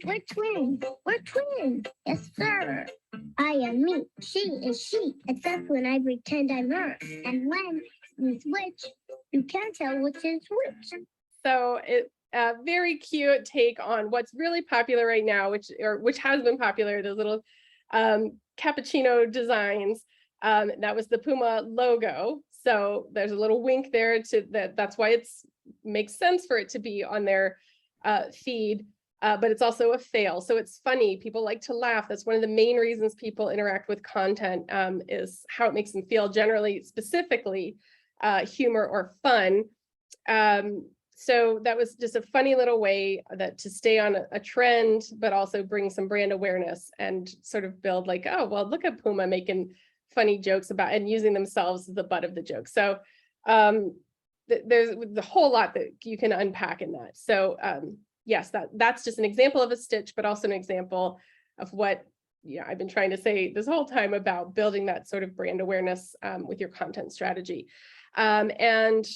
we're twins. We're twins. Yes, sir. I am me. She is she. Except when I pretend I'm her. And when we switch, you can't tell which is which. So it very cute take on what's really popular right now, which has been popular, those little cappuccino designs. That was the Puma logo. So there's a little wink there to that. That's why it's makes sense for it to be on their feed, but it's also a fail. So it's funny. People like to laugh. That's one of the main reasons people interact with content, is how it makes them feel, generally, specifically humor or fun. So that was just a funny little way that to stay on a trend, but also bring some brand awareness and sort of build like, oh, well, look at Puma making funny jokes about and using themselves as the butt of the joke. So there's the whole lot that you can unpack in that. So yes, that's just an example of a stitch, but also an example of what I've been trying to say this whole time about building that sort of brand awareness with your content strategy. Linktree,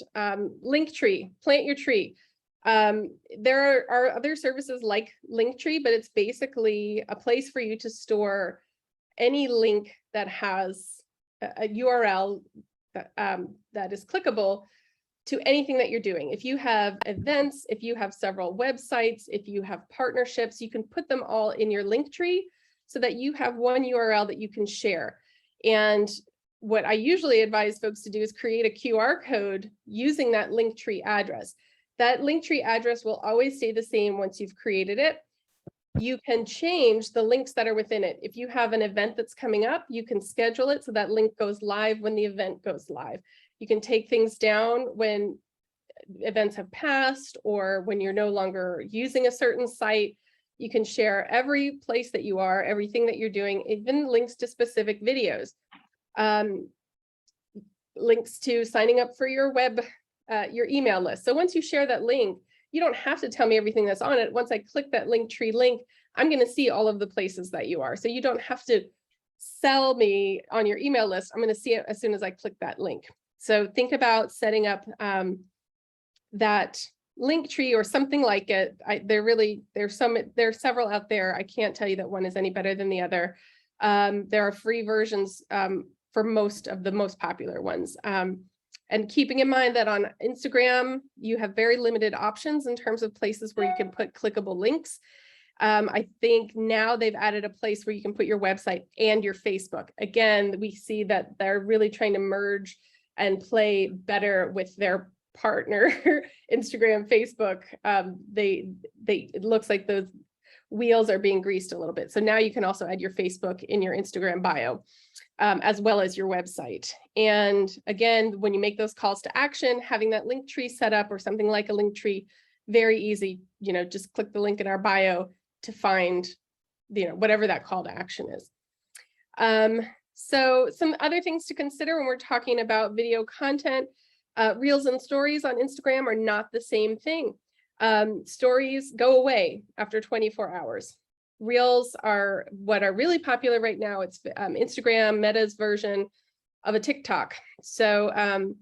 plant your tree. There are other services like Linktree, but it's basically a place for you to store any link that has a URL that is clickable to anything that you're doing. If you have events, if you have several websites, if you have partnerships, you can put them all in your Linktree so that you have one URL that you can share. And what I usually advise folks to do is create a QR code using that Linktree address. That Linktree address will always stay the same once you've created it. You can change the links that are within it. If you have an event that's coming up, you can schedule it so that link goes live when the event goes live. You can take things down when events have passed or when you're no longer using a certain site. You can share every place that you are, everything that you're doing, even links to specific videos. Links to signing up for your your email list. So once you share that link, you don't have to tell me everything that's on it. Once I click that Linktree link, I'm going to see all of the places that you are. So you don't have to sell me on your email list. I'm going to see it as soon as I click that link. So think about setting up that Linktree or something like it. There's several out there. I can't tell you that one is any better than the other. There are free versions for most of the most popular ones. And keeping in mind that on Instagram, you have very limited options in terms of places where you can put clickable links. I think now they've added a place where you can put your website and your Facebook. Again, we see that they're really trying to merge and play better with their partner, Instagram, Facebook. It looks like those wheels are being greased a little bit. So now you can also add your Facebook in your Instagram bio, as well as your website. And again, when you make those calls to action, having that Linktree set up or something like a Linktree, very easy, just click the link in our bio to find, whatever that call to action is. So some other things to consider when we're talking about video content, reels and stories on Instagram are not the same thing. Stories go away after 24 hours. Reels are what are really popular right now. It's Instagram, Meta's version of a TikTok. So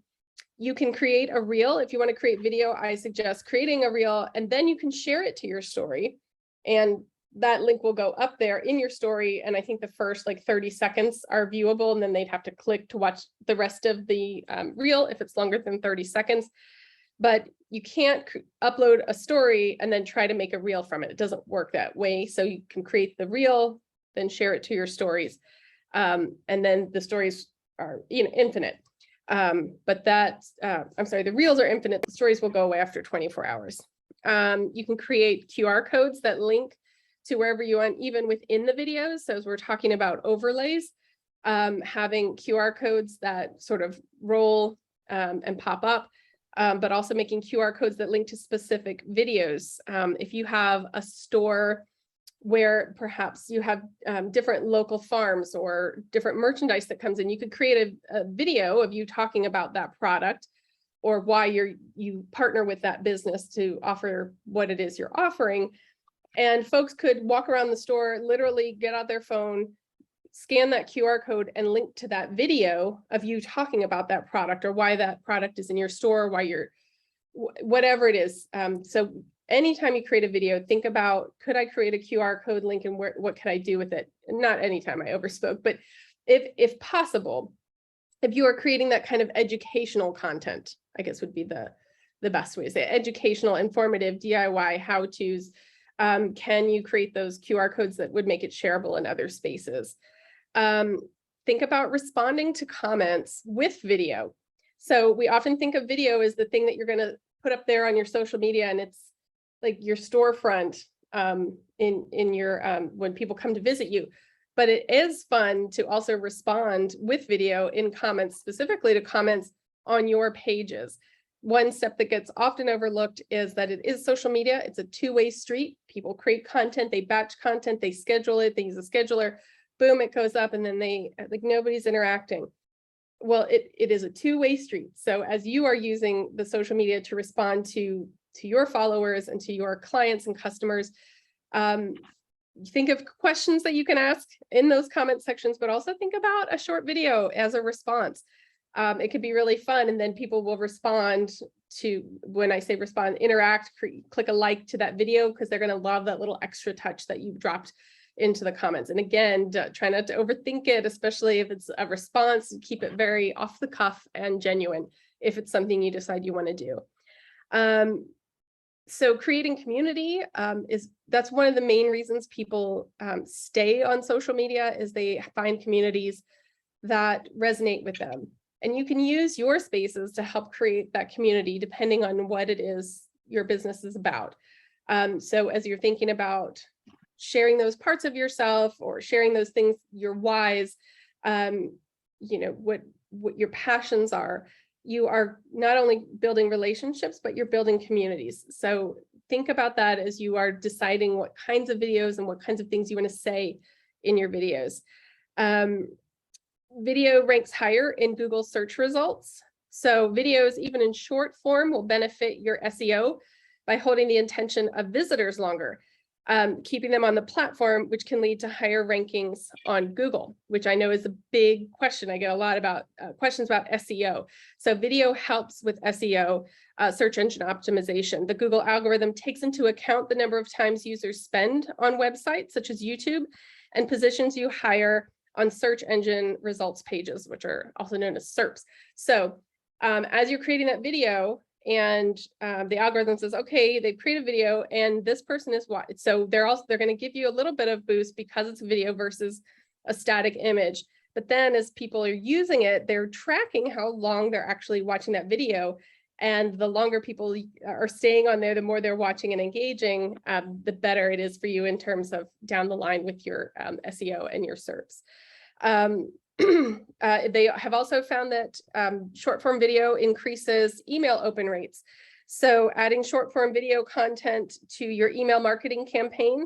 you can create a reel. If you want to create video, I suggest creating a reel, and then you can share it to your story. And that link will go up there in your story. And I think the first 30 seconds are viewable, and then they'd have to click to watch the rest of the reel if it's longer than 30 seconds. But you can't upload a story and then try to make a reel from it. It doesn't work that way. So you can create the reel, then share it to your stories. And then the stories are infinite. But the reels are infinite. The stories will go away after 24 hours. You can create QR codes that link to wherever you want, even within the videos. So as we're talking about overlays, having QR codes that sort of roll and pop up, but also making QR codes that link to specific videos. If you have a store where perhaps you have different local farms or different merchandise that comes in, you could create a video of you talking about that product or why you partner with that business to offer what it is you're offering. And folks could walk around the store, literally get out their phone, scan that QR code and link to that video of you talking about that product or why that product is in your store, why whatever it is. So anytime you create a video, think about, could I create a QR code link and what could I do with it? Not anytime, I overspoke, but if possible, if you are creating that kind of educational content, I guess would be the best way to say it, educational, informative, DIY, how-tos, can you create those QR codes that would make it shareable in other spaces? Think about responding to comments with video. So we often think of video as the thing that you're going to put up there on your social media, and it's like your storefront in your when people come to visit you. But it is fun to also respond with video in comments, specifically to comments on your pages. One step that gets often overlooked is that it is social media. It's a two-way street. People create content, they batch content, they schedule it, they use a scheduler, boom, it goes up, and then nobody's interacting. Well, it is a two-way street. So as you are using the social media to respond to your followers and to your clients and customers, think of questions that you can ask in those comment sections, but also think about a short video as a response. It could be really fun, and then people will respond to, when I say respond, interact, click a like to that video, because they're going to love that little extra touch that you've dropped into the comments. And again, try not to overthink it, especially if it's a response. Keep it very off the cuff and genuine if it's something you decide you want to do. So creating community that's one of the main reasons people stay on social media, is they find communities that resonate with them. And you can use your spaces to help create that community depending on what it is your business is about. So as you're thinking about sharing those parts of yourself or sharing those things, your whys, what your passions are, you are not only building relationships, but you're building communities. So think about that as you are deciding what kinds of videos and what kinds of things you want to say in your videos. Video ranks higher in Google search results. So videos, even in short form, will benefit your SEO by holding the attention of visitors longer, keeping them on the platform, which can lead to higher rankings on Google, which I know is a big question. I get a lot about questions about SEO. So video helps with SEO, search engine optimization. The Google algorithm takes into account the number of times users spend on websites such as YouTube, and positions you higher on search engine results pages, which are also known as SERPs. So as you're creating that video, and the algorithm says, okay, they've created a video and this person is what, so they're going to give you a little bit of boost because it's a video versus a static image. But then as people are using it, they're tracking how long they're actually watching that video. And the longer people are staying on there, the more they're watching and engaging, the better it is for you in terms of down the line with your SEO and your SERPs. They have also found that short form video increases email open rates. So adding short form video content to your email marketing campaign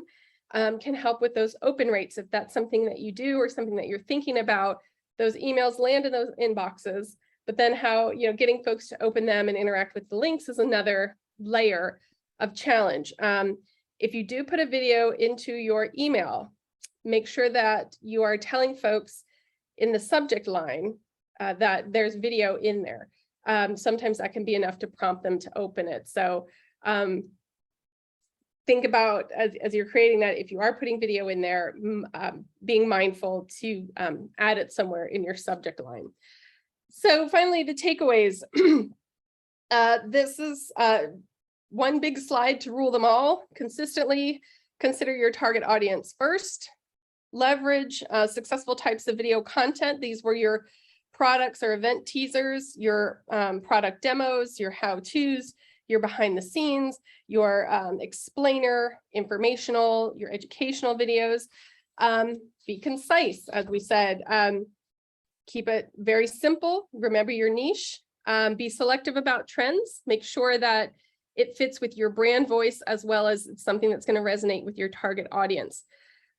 can help with those open rates. If that's something that you do or something that you're thinking about, those emails land in those inboxes, but then how, getting folks to open them and interact with the links is another layer of challenge. If you do put a video into your email, make sure that you are telling folks in the subject line that there's video in there. Sometimes that can be enough to prompt them to open it. So think about, as you're creating that, if you are putting video in there, being mindful to add it somewhere in your subject line. So finally, the takeaways. This is one big slide to rule them all. Consistently consider your target audience first. Leverage successful types of video content. These were your products or event teasers, your product demos, your how-tos, your behind the scenes, your explainer, informational, your educational videos. Be concise, as we said. Keep it very simple. Remember your niche. Be selective about trends. Make sure that it fits with your brand voice, as well as it's something that's going to resonate with your target audience.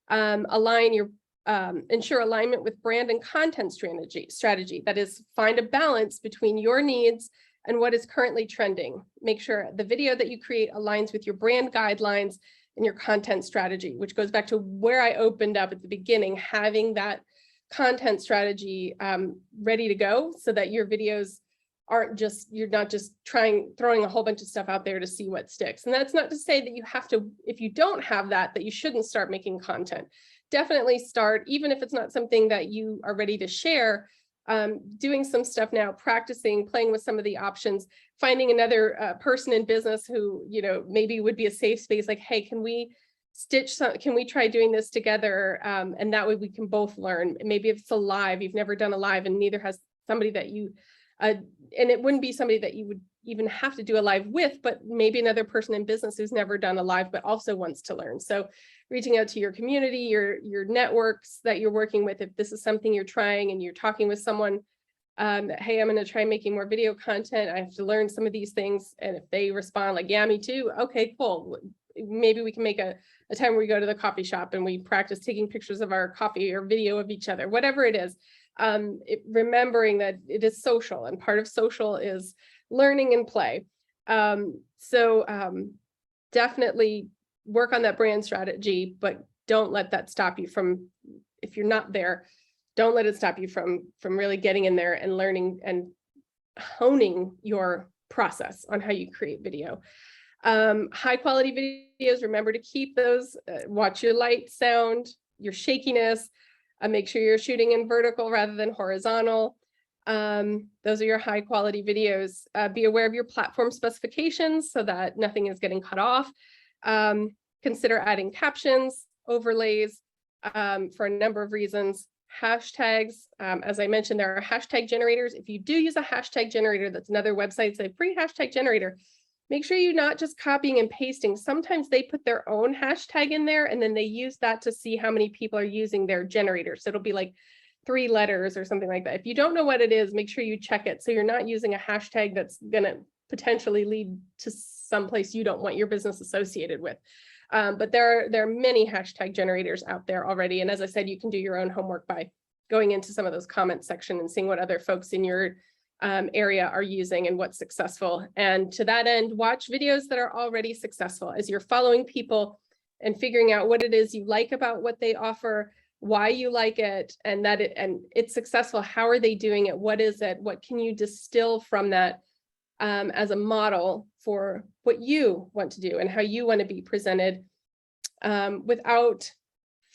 Ensure alignment with brand and content strategy. That is, find a balance between your needs and what is currently trending. Make sure the video that you create aligns with your brand guidelines and your content strategy, which goes back to where I opened up at the beginning, having that content strategy ready to go so that your videos you're not just throwing a whole bunch of stuff out there to see what sticks. And that's not to say that you have to, if you don't have that you shouldn't start making content. Definitely start, even if it's not something that you are ready to share, doing some stuff now, practicing, playing with some of the options, finding another person in business who, you know, maybe would be a safe space, like, hey, can we try doing this together? And that way we can both learn. Maybe if it's a live, you've never done a live and neither has somebody that you, and it wouldn't be somebody that you would even have to do a live with, but maybe another person in business who's never done a live, but also wants to learn. So reaching out to your community, your networks that you're working with, if this is something you're trying and you're talking with someone, hey, I'm going to try making more video content. I have to learn some of these things. And if they respond like, yeah, me too. Okay, cool. Maybe we can make a time where we go to the coffee shop and we practice taking pictures of our coffee or video of each other, whatever it is. Remembering that it is social, and part of social is learning and play. Definitely work on that brand strategy, but don't let that stop you from, if you're not there, don't let it stop you from really getting in there and learning and honing your process on how you create video. High quality videos, remember to keep those, watch your light, sound, your shakiness, make sure you're shooting in vertical rather than horizontal. Those are your high quality videos. Be aware of your platform specifications so that nothing is getting cut off. Consider adding captions, overlays, for a number of reasons. Hashtags, as I mentioned, there are hashtag generators. If you do use a hashtag generator, that's another website, say free hashtag generator. Make sure you're not just copying and pasting. Sometimes they put their own hashtag in there and then they use that to see how many people are using their generator. So it'll be like 3 letters or something like that. If you don't know what it is, make sure you check it. So you're not using a hashtag that's going to potentially lead to someplace you don't want your business associated with. But there are many hashtag generators out there already. And as I said, you can do your own homework by going into some of those comment section and seeing what other folks in your area are using and what's successful. And to that end, watch videos that are already successful as you're following people and figuring out what it is you like about what they offer, why you like it, and that it's successful. How are they doing it? What is it? What can you distill from that as a model for what you want to do and how you want to be presented, without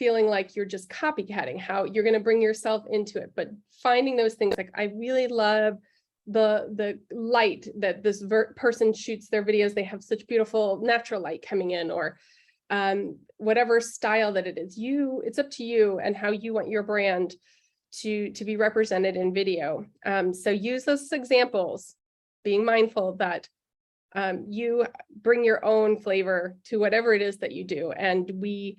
feeling like you're just copycatting, how you're going to bring yourself into it, but finding those things like, I really love the light that this person shoots their videos. They have such beautiful natural light coming in, or whatever style that it is. It's up to you and how you want your brand to be represented in video. So use those examples, being mindful that you bring your own flavor to whatever it is that you do. And we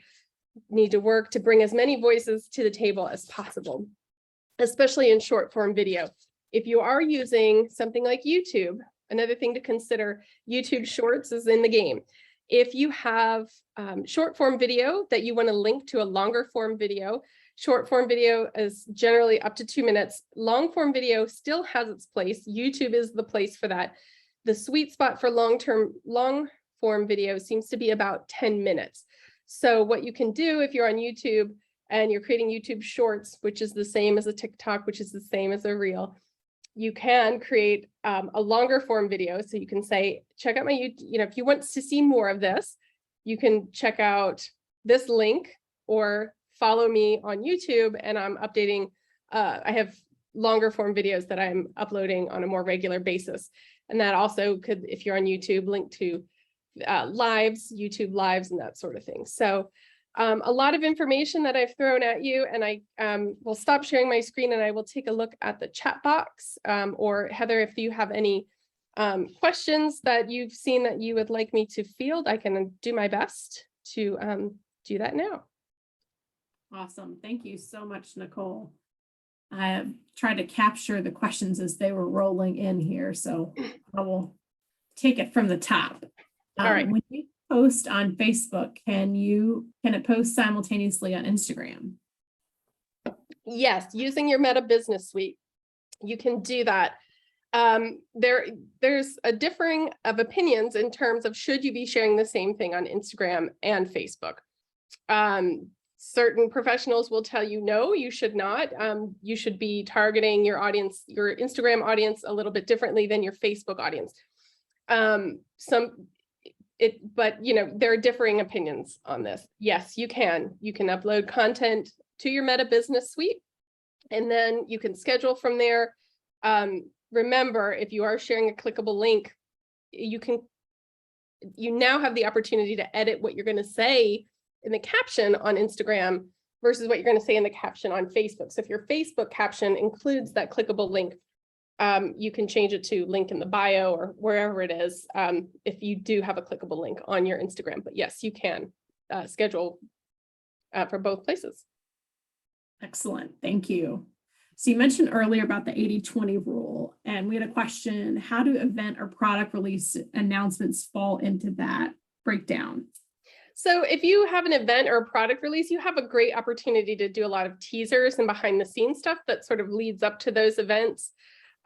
need to work to bring as many voices to the table as possible, especially in short form video. If you are using something like YouTube, another thing to consider, YouTube Shorts is in the game. If you have short form video that you want to link to a longer form video, short form video is generally up to 2 minutes. Long form video still has its place. YouTube is the place for that. The sweet spot for long form video seems to be about 10 minutes. So what you can do if you're on YouTube and you're creating YouTube Shorts, which is the same as a TikTok, which is the same as a Reel, you can create a longer form video. So you can say, check out my YouTube, if you want to see more of this, you can check out this link or follow me on YouTube, and I'm updating, I have longer form videos that I'm uploading on a more regular basis. And that also could, if you're on YouTube, link to YouTube lives and that sort of thing. So a lot of information that I've thrown at you, and I will stop sharing my screen and I will take a look at the chat box, or Heather, if you have any questions that you've seen that you would like me to field, I can do my best to do that now. Awesome. Thank you so much, Nicole. I tried to capture the questions as they were rolling in here, so I will take it from the top. All right. When you post on Facebook, can it post simultaneously on Instagram? Yes, using your Meta Business Suite, you can do that. There's a differing of opinions in terms of should you be sharing the same thing on Instagram and Facebook. Certain professionals will tell you, no, you should not. You should be targeting your audience, your Instagram audience a little bit differently than your Facebook audience. But there are differing opinions on this. Yes, you can upload content to your Meta Business Suite, and then you can schedule from there. Remember, if you are sharing a clickable link, you now have the opportunity to edit what you're going to say in the caption on Instagram versus what you're going to say in the caption on Facebook. So if your Facebook caption includes that clickable link, you can change it to link in the bio or wherever it is, if you do have a clickable link on your Instagram. But yes, you can schedule for both places. Excellent. Thank you. So you mentioned earlier about the 80-20 rule, and we had a question: how do event or product release announcements fall into that breakdown? So if you have an event or a product release, you have a great opportunity to do a lot of teasers and behind the scenes stuff that sort of leads up to those events,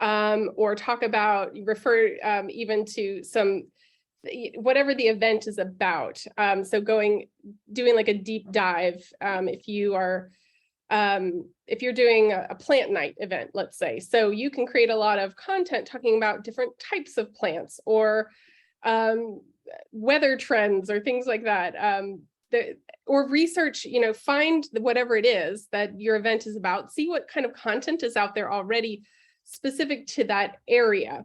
or talk about, refer even to some, whatever the event is about. So doing like a deep dive, if you're doing a plant night event, let's say. So you can create a lot of content talking about different types of plants, or weather trends or things like that, or research, find whatever it is that your event is about, see what kind of content is out there already specific to that area.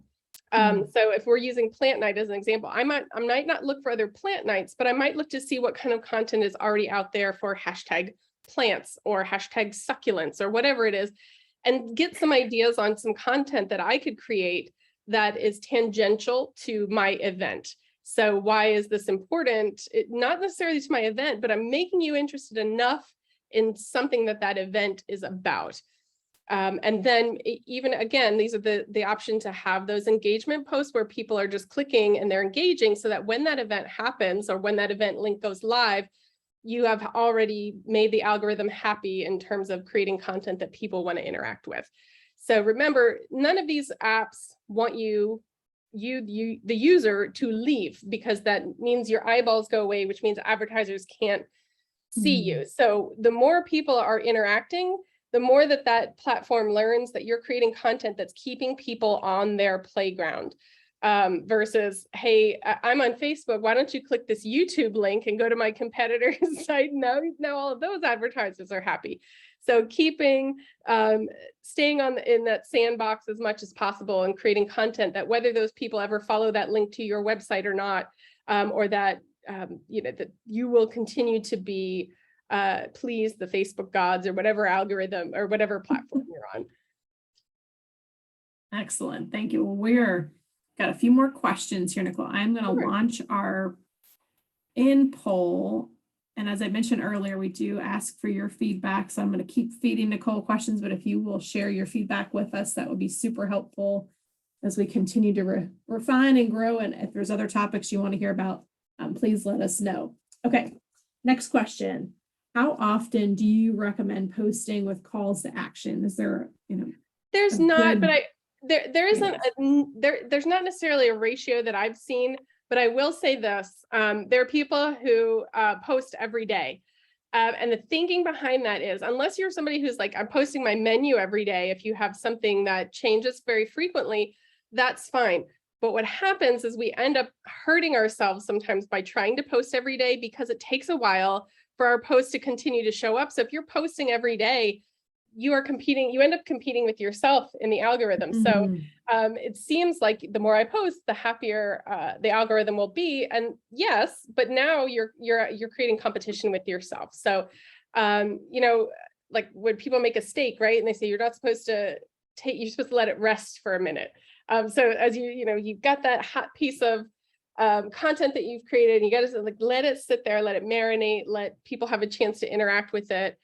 So if we're using plant night as an example, I might not look for other plant nights, but I might look to see what kind of content is already out there for hashtag plants or hashtag succulents or whatever it is, and get some ideas on some content that I could create that is tangential to my event. So why is this important? Not necessarily to my event, but I'm making you interested enough in something that event is about. And then even again, these are the option to have those engagement posts where people are just clicking and they're engaging, so that when that event happens or when that event link goes live, you have already made the algorithm happy in terms of creating content that people want to interact with. So remember, none of these apps want the user to leave, because that means your eyeballs go away, which means advertisers can't see you. So the more people are interacting, the more that platform learns that you're creating content that's keeping people on their playground, versus, hey, I'm on Facebook, why don't you click this YouTube link and go to my competitor's site? Now all of those advertisers are happy. So keeping, staying in that sandbox as much as possible and creating content that, whether those people ever follow that link to your website or not, or that, that you will continue to be please the Facebook gods or whatever algorithm or whatever platform you're on. Excellent. Thank you. Well, we're got a few more questions here, Nicole. I'm going to launch our poll. And as I mentioned earlier, we do ask for your feedback. So I'm going to keep feeding Nicole questions, but if you will share your feedback with us, that would be super helpful as we continue to refine and grow. And if there's other topics you want to hear about, please let us know. Okay, next question. How often do you recommend posting with calls to action? Is there, there's not, but there isn't, there's not necessarily a ratio that I've seen, but I will say this, there are people who post every day. And the thinking behind that is, unless you're somebody who's like, I'm posting my menu every day, if you have something that changes very frequently, that's fine. But what happens is we end up hurting ourselves sometimes by trying to post every day, because it takes a while for our posts to continue to show up. So if you're posting every day, you end up competing with yourself in the algorithm. So it seems like the more I post, the happier the algorithm will be. And yes, but now you're creating competition with yourself. So, like when people make a steak, right? And they say, you're supposed to let it rest for a minute. So as you've got that hot piece of content that you've created, and you got to let it sit there, let it marinate, let people have a chance to interact with it.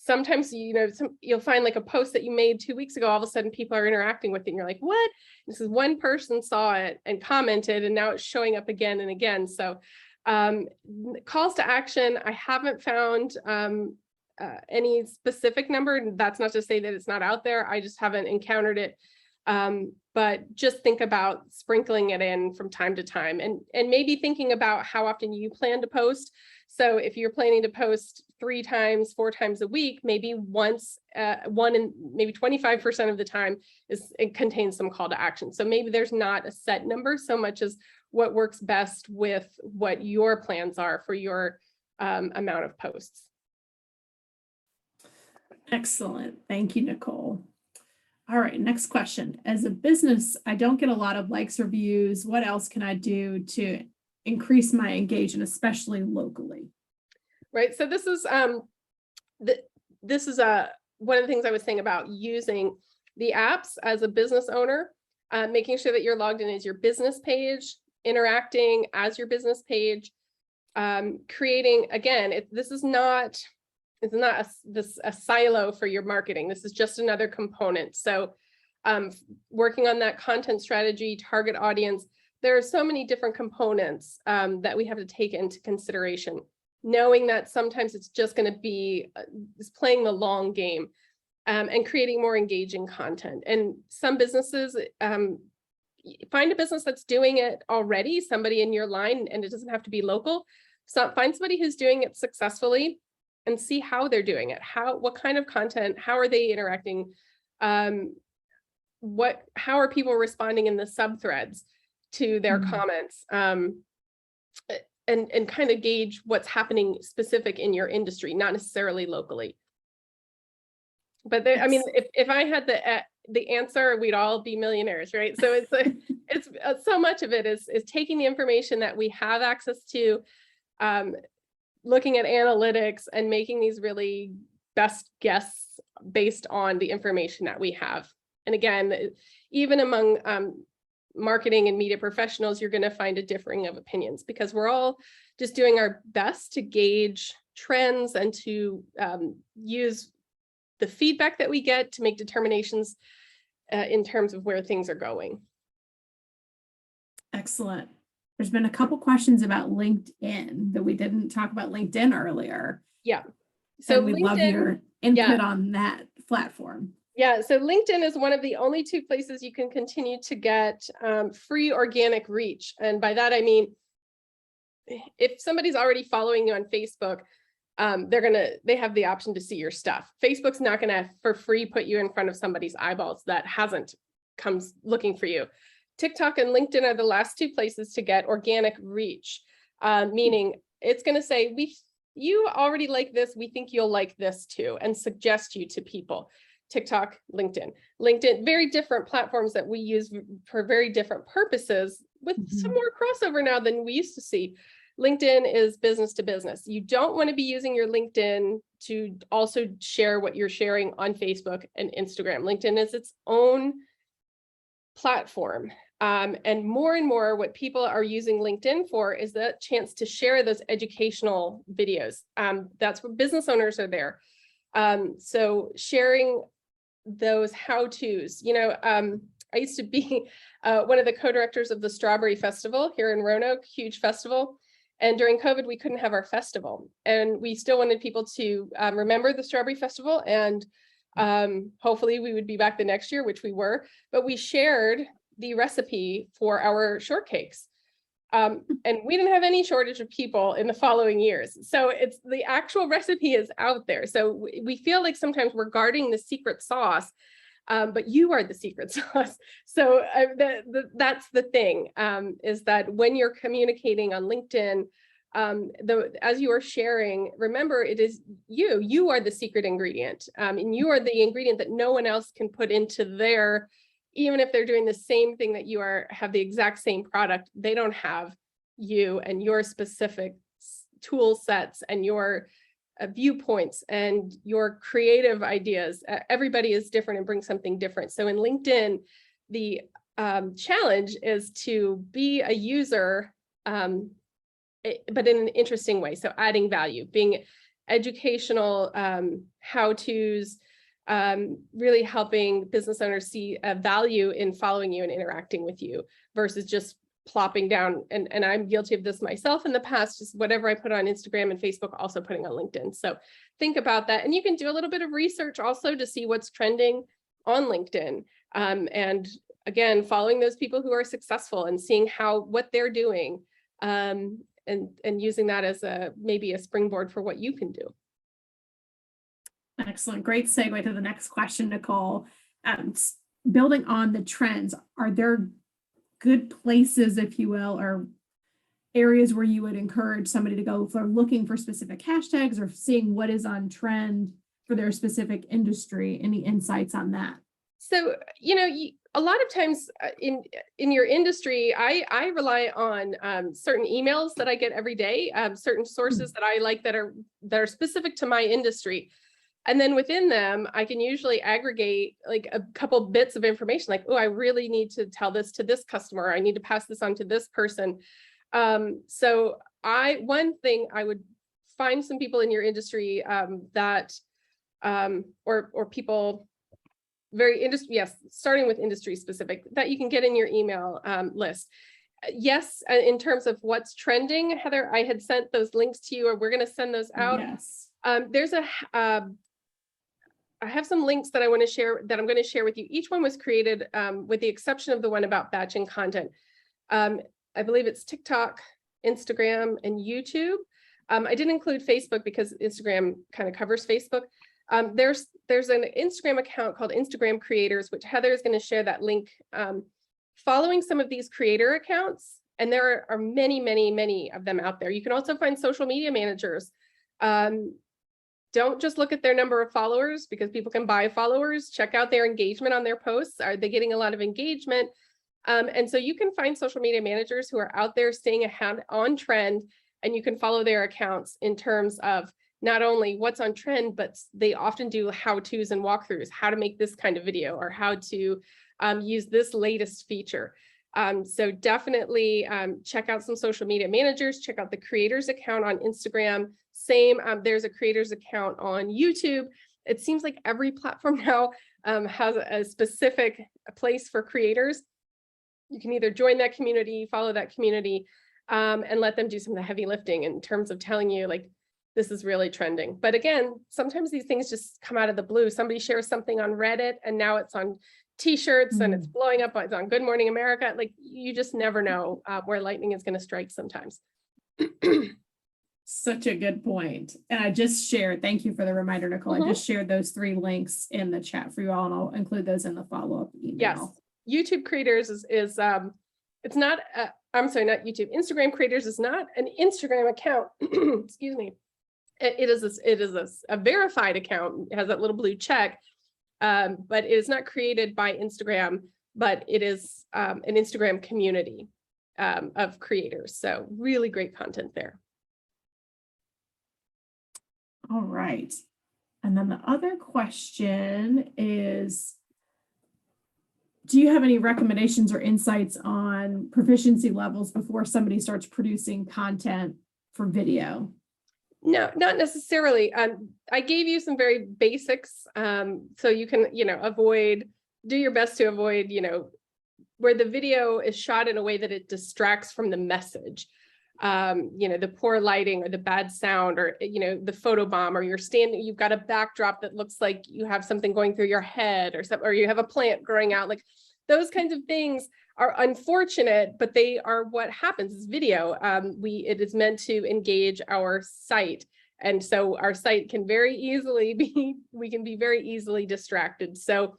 Sometimes, you'll find like a post that you made 2 weeks ago, all of a sudden people are interacting with it and you're like, what? This is one person saw it and commented, and now it's showing up again and again. So calls to action, I haven't found any specific number. That's not to say that it's not out there. I just haven't encountered it. But just think about sprinkling it in from time to time, and maybe thinking about how often you plan to post. So if you're planning to post 3 times, 4 times a week, maybe once, one in maybe 25% of the time it contains some call to action. So maybe there's not a set number so much as what works best with what your plans are for your amount of posts. Excellent. Thank you, Nicole. All right, next question. As a business, I don't get a lot of likes or views. What else can I do to increase my engagement, especially locally? Right. So this is one of the things I was saying about using the apps as a business owner, making sure that you're logged in as your business page, interacting as your business page, creating, again, this is not a silo for your marketing. This is just another component. So working on that content strategy, target audience, there are so many different components that we have to take into consideration, knowing that sometimes it's just going to be playing the long game and creating more engaging content. And some businesses, find a business that's doing it already, somebody in your line, and it doesn't have to be local. So find somebody who's doing it successfully and see how they're doing it. What kind of content, how are they interacting? How are people responding in the subthreads to their comments? And kind of gauge what's happening specific in your industry, not necessarily locally. But I mean, if I had the answer, we'd all be millionaires, right? So it's so much of it is taking the information that we have access to, looking at analytics and making these really best guesses based on the information that we have. And again, even among marketing and media professionals, you're going to find a differing of opinions because we're all just doing our best to gauge trends and to use the feedback that we get to make determinations in terms of where things are going. Excellent. There's been a couple questions about LinkedIn that we didn't talk about LinkedIn earlier. Yeah. So we'd love your input on that platform. Yeah, so LinkedIn is one of the only 2 places you can continue to get free organic reach. And by that, I mean, if somebody's already following you on Facebook, they have the option to see your stuff. Facebook's not gonna for free put you in front of somebody's eyeballs that hasn't comes looking for you. TikTok and LinkedIn are the last 2 places to get organic reach, meaning it's gonna say, you already like this, we think you'll like this too, and suggest you to people. TikTok, LinkedIn, very different platforms that we use for very different purposes with some more crossover now than we used to see. LinkedIn is business to business. You don't want to be using your LinkedIn to also share what you're sharing on Facebook and Instagram. LinkedIn is its own platform. And more what people are using LinkedIn for is the chance to share those educational videos. That's what business owners are there. So sharing those how-tos, I used to be one of the co-directors of the Strawberry Festival here in Roanoke, huge festival. And during COVID, we couldn't have our festival. And we still wanted people to remember the Strawberry Festival. And hopefully we would be back the next year, which we were. But we shared the recipe for our shortcakes. And we didn't have any shortage of people in the following years. So it's the actual recipe is out there. So we feel like sometimes we're guarding the secret sauce, but you are the secret sauce. So that's the thing, is that when you're communicating on LinkedIn, as you are sharing, remember it is you are the secret ingredient, and you are the ingredient that no one else can put into their, even if they're doing the same thing that you have the exact same product, they don't have you and your specific tool sets and your viewpoints and your creative ideas. Everybody is different and brings something different. So in LinkedIn, the challenge is to be a user, but in an interesting way. So adding value, being educational, how-tos, really helping business owners see a value in following you and interacting with you versus just plopping down. And I'm guilty of this myself in the past, just whatever I put on Instagram and Facebook, also putting on LinkedIn. So think about that. And you can do a little bit of research also to see what's trending on LinkedIn. And again, following those people who are successful and seeing what they're doing, and using that as maybe a springboard for what you can do. Excellent. Great segue to the next question, Nicole. Building on the trends, are there good places, if you will, or areas where you would encourage somebody to go if they're looking for specific hashtags or seeing what is on trend for their specific industry? Any insights on that? So, a lot of times in your industry, I rely on certain emails that I get every day, certain sources that I like that are specific to my industry. And then within them, I can usually aggregate like a couple bits of information, like, oh, I really need to tell this to this customer. I need to pass this on to this person. So one thing I would find some people in your industry that or people very industry, yes, starting with industry specific that you can get in your email list. Yes, in terms of what's trending, Heather, I had sent those links to you, or we're going to send those out. Yes. I have some links that I want to share that I'm going to share with you. Each one was created with the exception of the one about batching content. I believe it's TikTok, Instagram, and YouTube. I didn't include Facebook because Instagram kind of covers Facebook. There's an Instagram account called Instagram Creators, which Heather is going to share that link. Following some of these creator accounts, and there are many, many, many of them out there. You can also find social media managers. Don't just look at their number of followers because people can buy followers. Check out their engagement on their posts. Are they getting a lot of engagement? And so you can find social media managers who are out there staying ahead on trend, and you can follow their accounts in terms of not only what's on trend, but they often do how-tos and walkthroughs, how to make this kind of video or how to use this latest feature. So definitely check out some social media managers, check out the creators account on Instagram. Same, there's a creators account on YouTube. It seems like every platform now has a specific place for creators. You can either join that community, follow that community, and let them do some of the heavy lifting in terms of telling you like, this is really trending. But again, sometimes these things just come out of the blue. Somebody shares something on Reddit and now it's on t-shirts and it's blowing up. It's on Good Morning America. Like you just never know where lightning is going to strike sometimes. Such a good point. And I just shared, thank you for the reminder, Nicole. I just shared those 3 links in the chat for you all, and I'll include those in the follow-up email. Yes. YouTube Creators is it's not, I'm sorry, not YouTube. Instagram Creators is not an Instagram account. Excuse me. It is a verified account. It has that little blue check, but it is not created by Instagram, but it is an Instagram community of creators. So really great content there. All right. And then the other question is, do you have any recommendations or insights on proficiency levels before somebody starts producing content for video? No, not necessarily. I gave you some very basics, so you can, do your best to avoid, where the video is shot in a way that it distracts from the message. The poor lighting or the bad sound or, the photo bomb, or you've got a backdrop that looks like you have something going through your head or something, or you have a plant growing out. Like those kinds of things are unfortunate, but they are what happens. Is video. It is meant to engage our sight. And so our sight can very easily we can be very easily distracted. So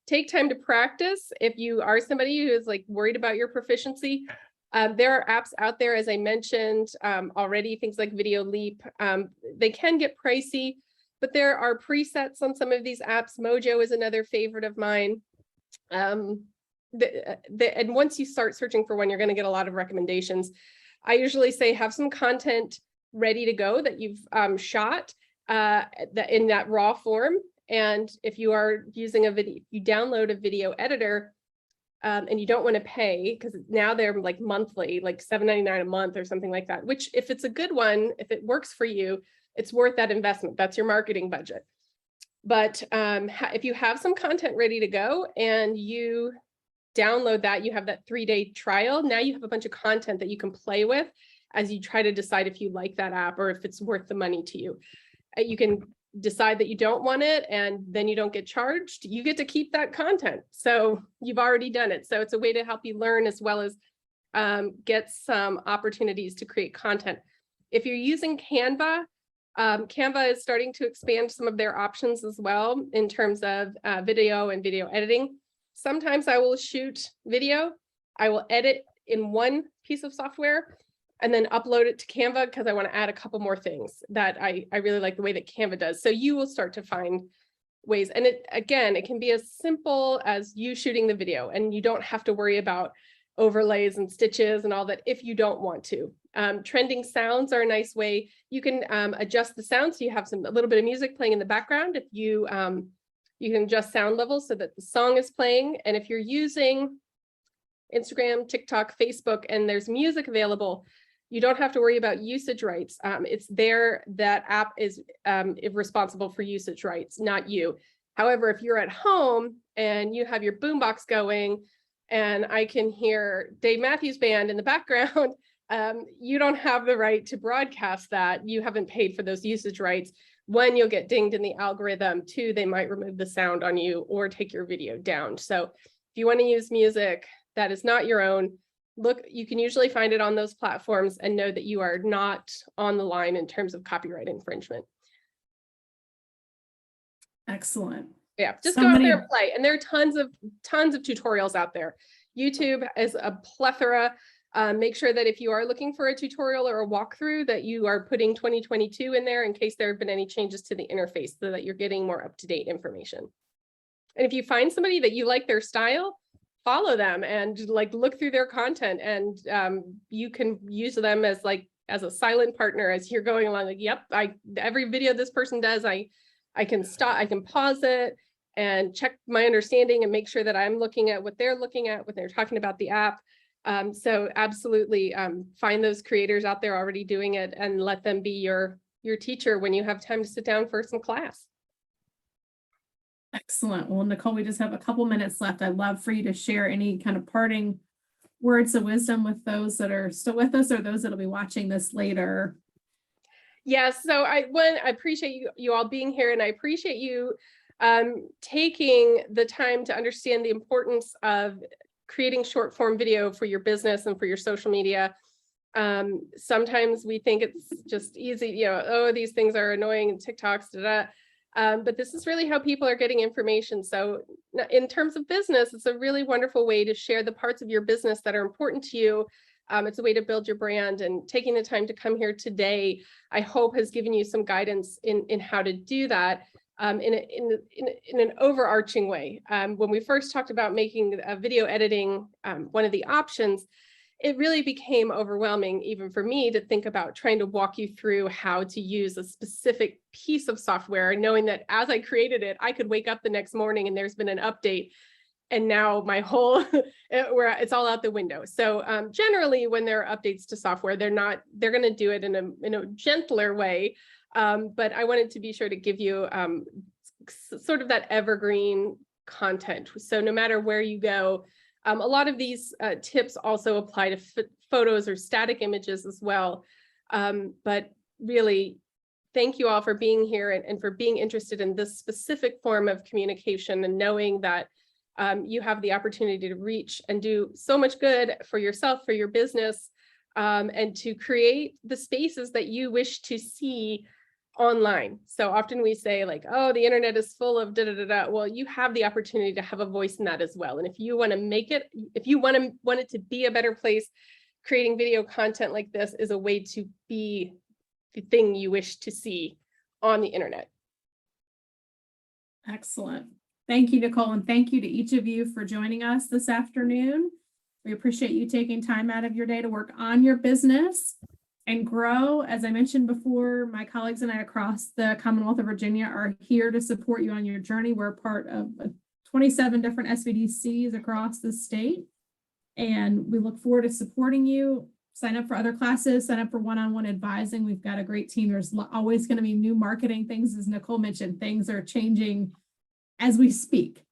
take time to practice. If you are somebody who is like worried about your proficiency, there are apps out there, as I mentioned already, things like Video Leap. They can get pricey, but there are presets on some of these apps. Mojo is another favorite of mine. And once you start searching for one, you're going to get a lot of recommendations. I usually say have some content ready to go that you've shot in that raw form. And if you are using a video, you download a video editor and you don't want to pay, because now they're like monthly, like $7.99 a month or something like that, which if it's a good one, if it works for you, it's worth that investment. That's your marketing budget. But if you have some content ready to go and you download that, you have that 3-day trial. Now you have a bunch of content that you can play with as you try to decide if you like that app or if it's worth the money to you. You can decide that you don't want it and then you don't get charged. You get to keep that content. So you've already done it. So it's a way to help you learn as well as get some opportunities to create content. If you're using Canva, Canva is starting to expand some of their options as well in terms of video and video editing. Sometimes I will shoot video, I will edit in one piece of software and then upload it to Canva because I want to add a couple more things that I really like the way that Canva does. So you will start to find ways. And it can be as simple as you shooting the video, and you don't have to worry about overlays and stitches and all that if you don't want to. Trending sounds are a nice way. You can adjust the sound so you have a little bit of music playing in the background. If you can adjust sound levels so that the song is playing. And if you're using Instagram, TikTok, Facebook, and there's music available, you don't have to worry about usage rights. It's there, that app is responsible for usage rights, not you. However, if you're at home and you have your boombox going and I can hear Dave Matthews Band in the background, you don't have the right to broadcast that. You haven't paid for those usage rights. One, you'll get dinged in the algorithm. Two, they might remove the sound on you or take your video down. So if you want to use music that is not your own, look, you can usually find it on those platforms and know that you are not on the line in terms of copyright infringement. Excellent. Yeah, just go out there and play. And there are tons of tutorials out there. YouTube is a plethora. Make sure that if you are looking for a tutorial or a walkthrough, that you are putting 2022 in there in case there have been any changes to the interface so that you're getting more up-to-date information. And if you find somebody that you like their style, follow them and look through their content, and you can use them as a silent partner as you're going along. Yep, every video this person does, I can stop, I can pause it and check my understanding and make sure that I'm looking at what they're looking at when they're talking about the app. So absolutely find those creators out there already doing it and let them be your teacher when you have time to sit down for some class. Excellent. Well, Nicole, we just have a couple minutes left. I'd love for you to share any kind of parting words of wisdom with those that are still with us or those that'll be watching this later. Yes, so I appreciate you all being here, and I appreciate you taking the time to understand the importance of creating short form video for your business and for your social media. Sometimes we think it's just easy, oh, these things are annoying and TikToks, but this is really how people are getting information. So in terms of business, it's a really wonderful way to share the parts of your business that are important to you. It's a way to build your brand, and taking the time to come here today, I hope, has given you some guidance in how to do that in an overarching way. When we first talked about making video editing one of the options, it really became overwhelming, even for me, to think about trying to walk you through how to use a specific piece of software, knowing that as I created it, I could wake up the next morning and there's been an update. And now my whole, it's all out the window. So generally, when there are updates to software, they're going to do it in a gentler way. But I wanted to be sure to give you sort of that evergreen content. So no matter where you go, a lot of these tips also apply to photos or static images as well. But really, thank you all for being here and for being interested in this specific form of communication, and knowing that you have the opportunity to reach and do so much good for yourself, for your business, and to create the spaces that you wish to see online. So often we say oh, the internet is full of da-da-da-da. Well, you have the opportunity to have a voice in that as well. And if you want to make it, if you want it to be a better place, creating video content like this is a way to be the thing you wish to see on the internet. Excellent. Thank you, Nicole, and thank you to each of you for joining us this afternoon. We appreciate you taking time out of your day to work on your business and grow. As I mentioned before, my colleagues and I across the Commonwealth of Virginia are here to support you on your journey. We're part of 27 different SBDCs across the state, and we look forward to supporting you. Sign up for other classes, sign up for one-on-one advising. We've got a great team. There's always going to be new marketing things. As Nicole mentioned, things are changing as we speak.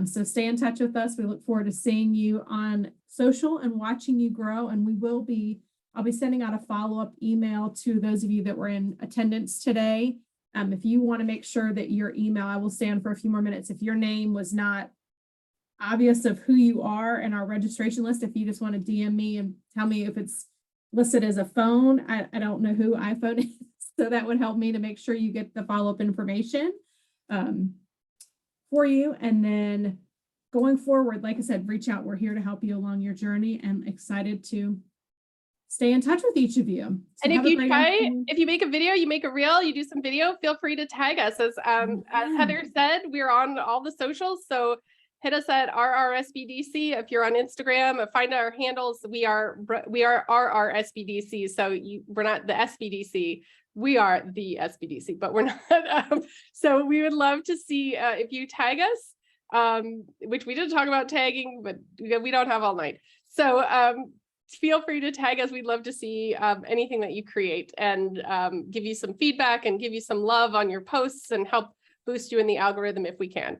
So stay in touch with us. We look forward to seeing you on social and watching you grow. And I'll be sending out a follow-up email to those of you that were in attendance today. If you want to make sure that your email, I will stay on for a few more minutes. If your name was not obvious of who you are in our registration list, if you just want to DM me and tell me if it's listed as a phone, I don't know who iPhone is. So that would help me to make sure you get the follow-up information for you. And then going forward, like I said, reach out. We're here to help you along your journey, and excited to stay in touch with each of you. So And if have a you great try, afternoon. if you make a video, you make a reel, you do some video, feel free to tag us. As Heather said, we're on all the socials. So hit us at RRSBDC. If you're on Instagram, find our handles. We are RRSBDC. So we're not the SBDC. We are the SBDC, but we're not. So we would love to see if you tag us, which we did talk about tagging, but we don't have all night. So feel free to tag us. We'd love to see anything that you create, and give you some feedback and give you some love on your posts and help boost you in the algorithm if we can.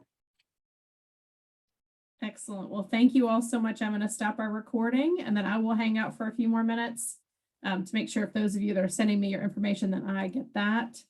Excellent. Well, thank you all so much. I'm going to stop our recording, and then I will hang out for a few more minutes to make sure if those of you that are sending me your information, that I get that.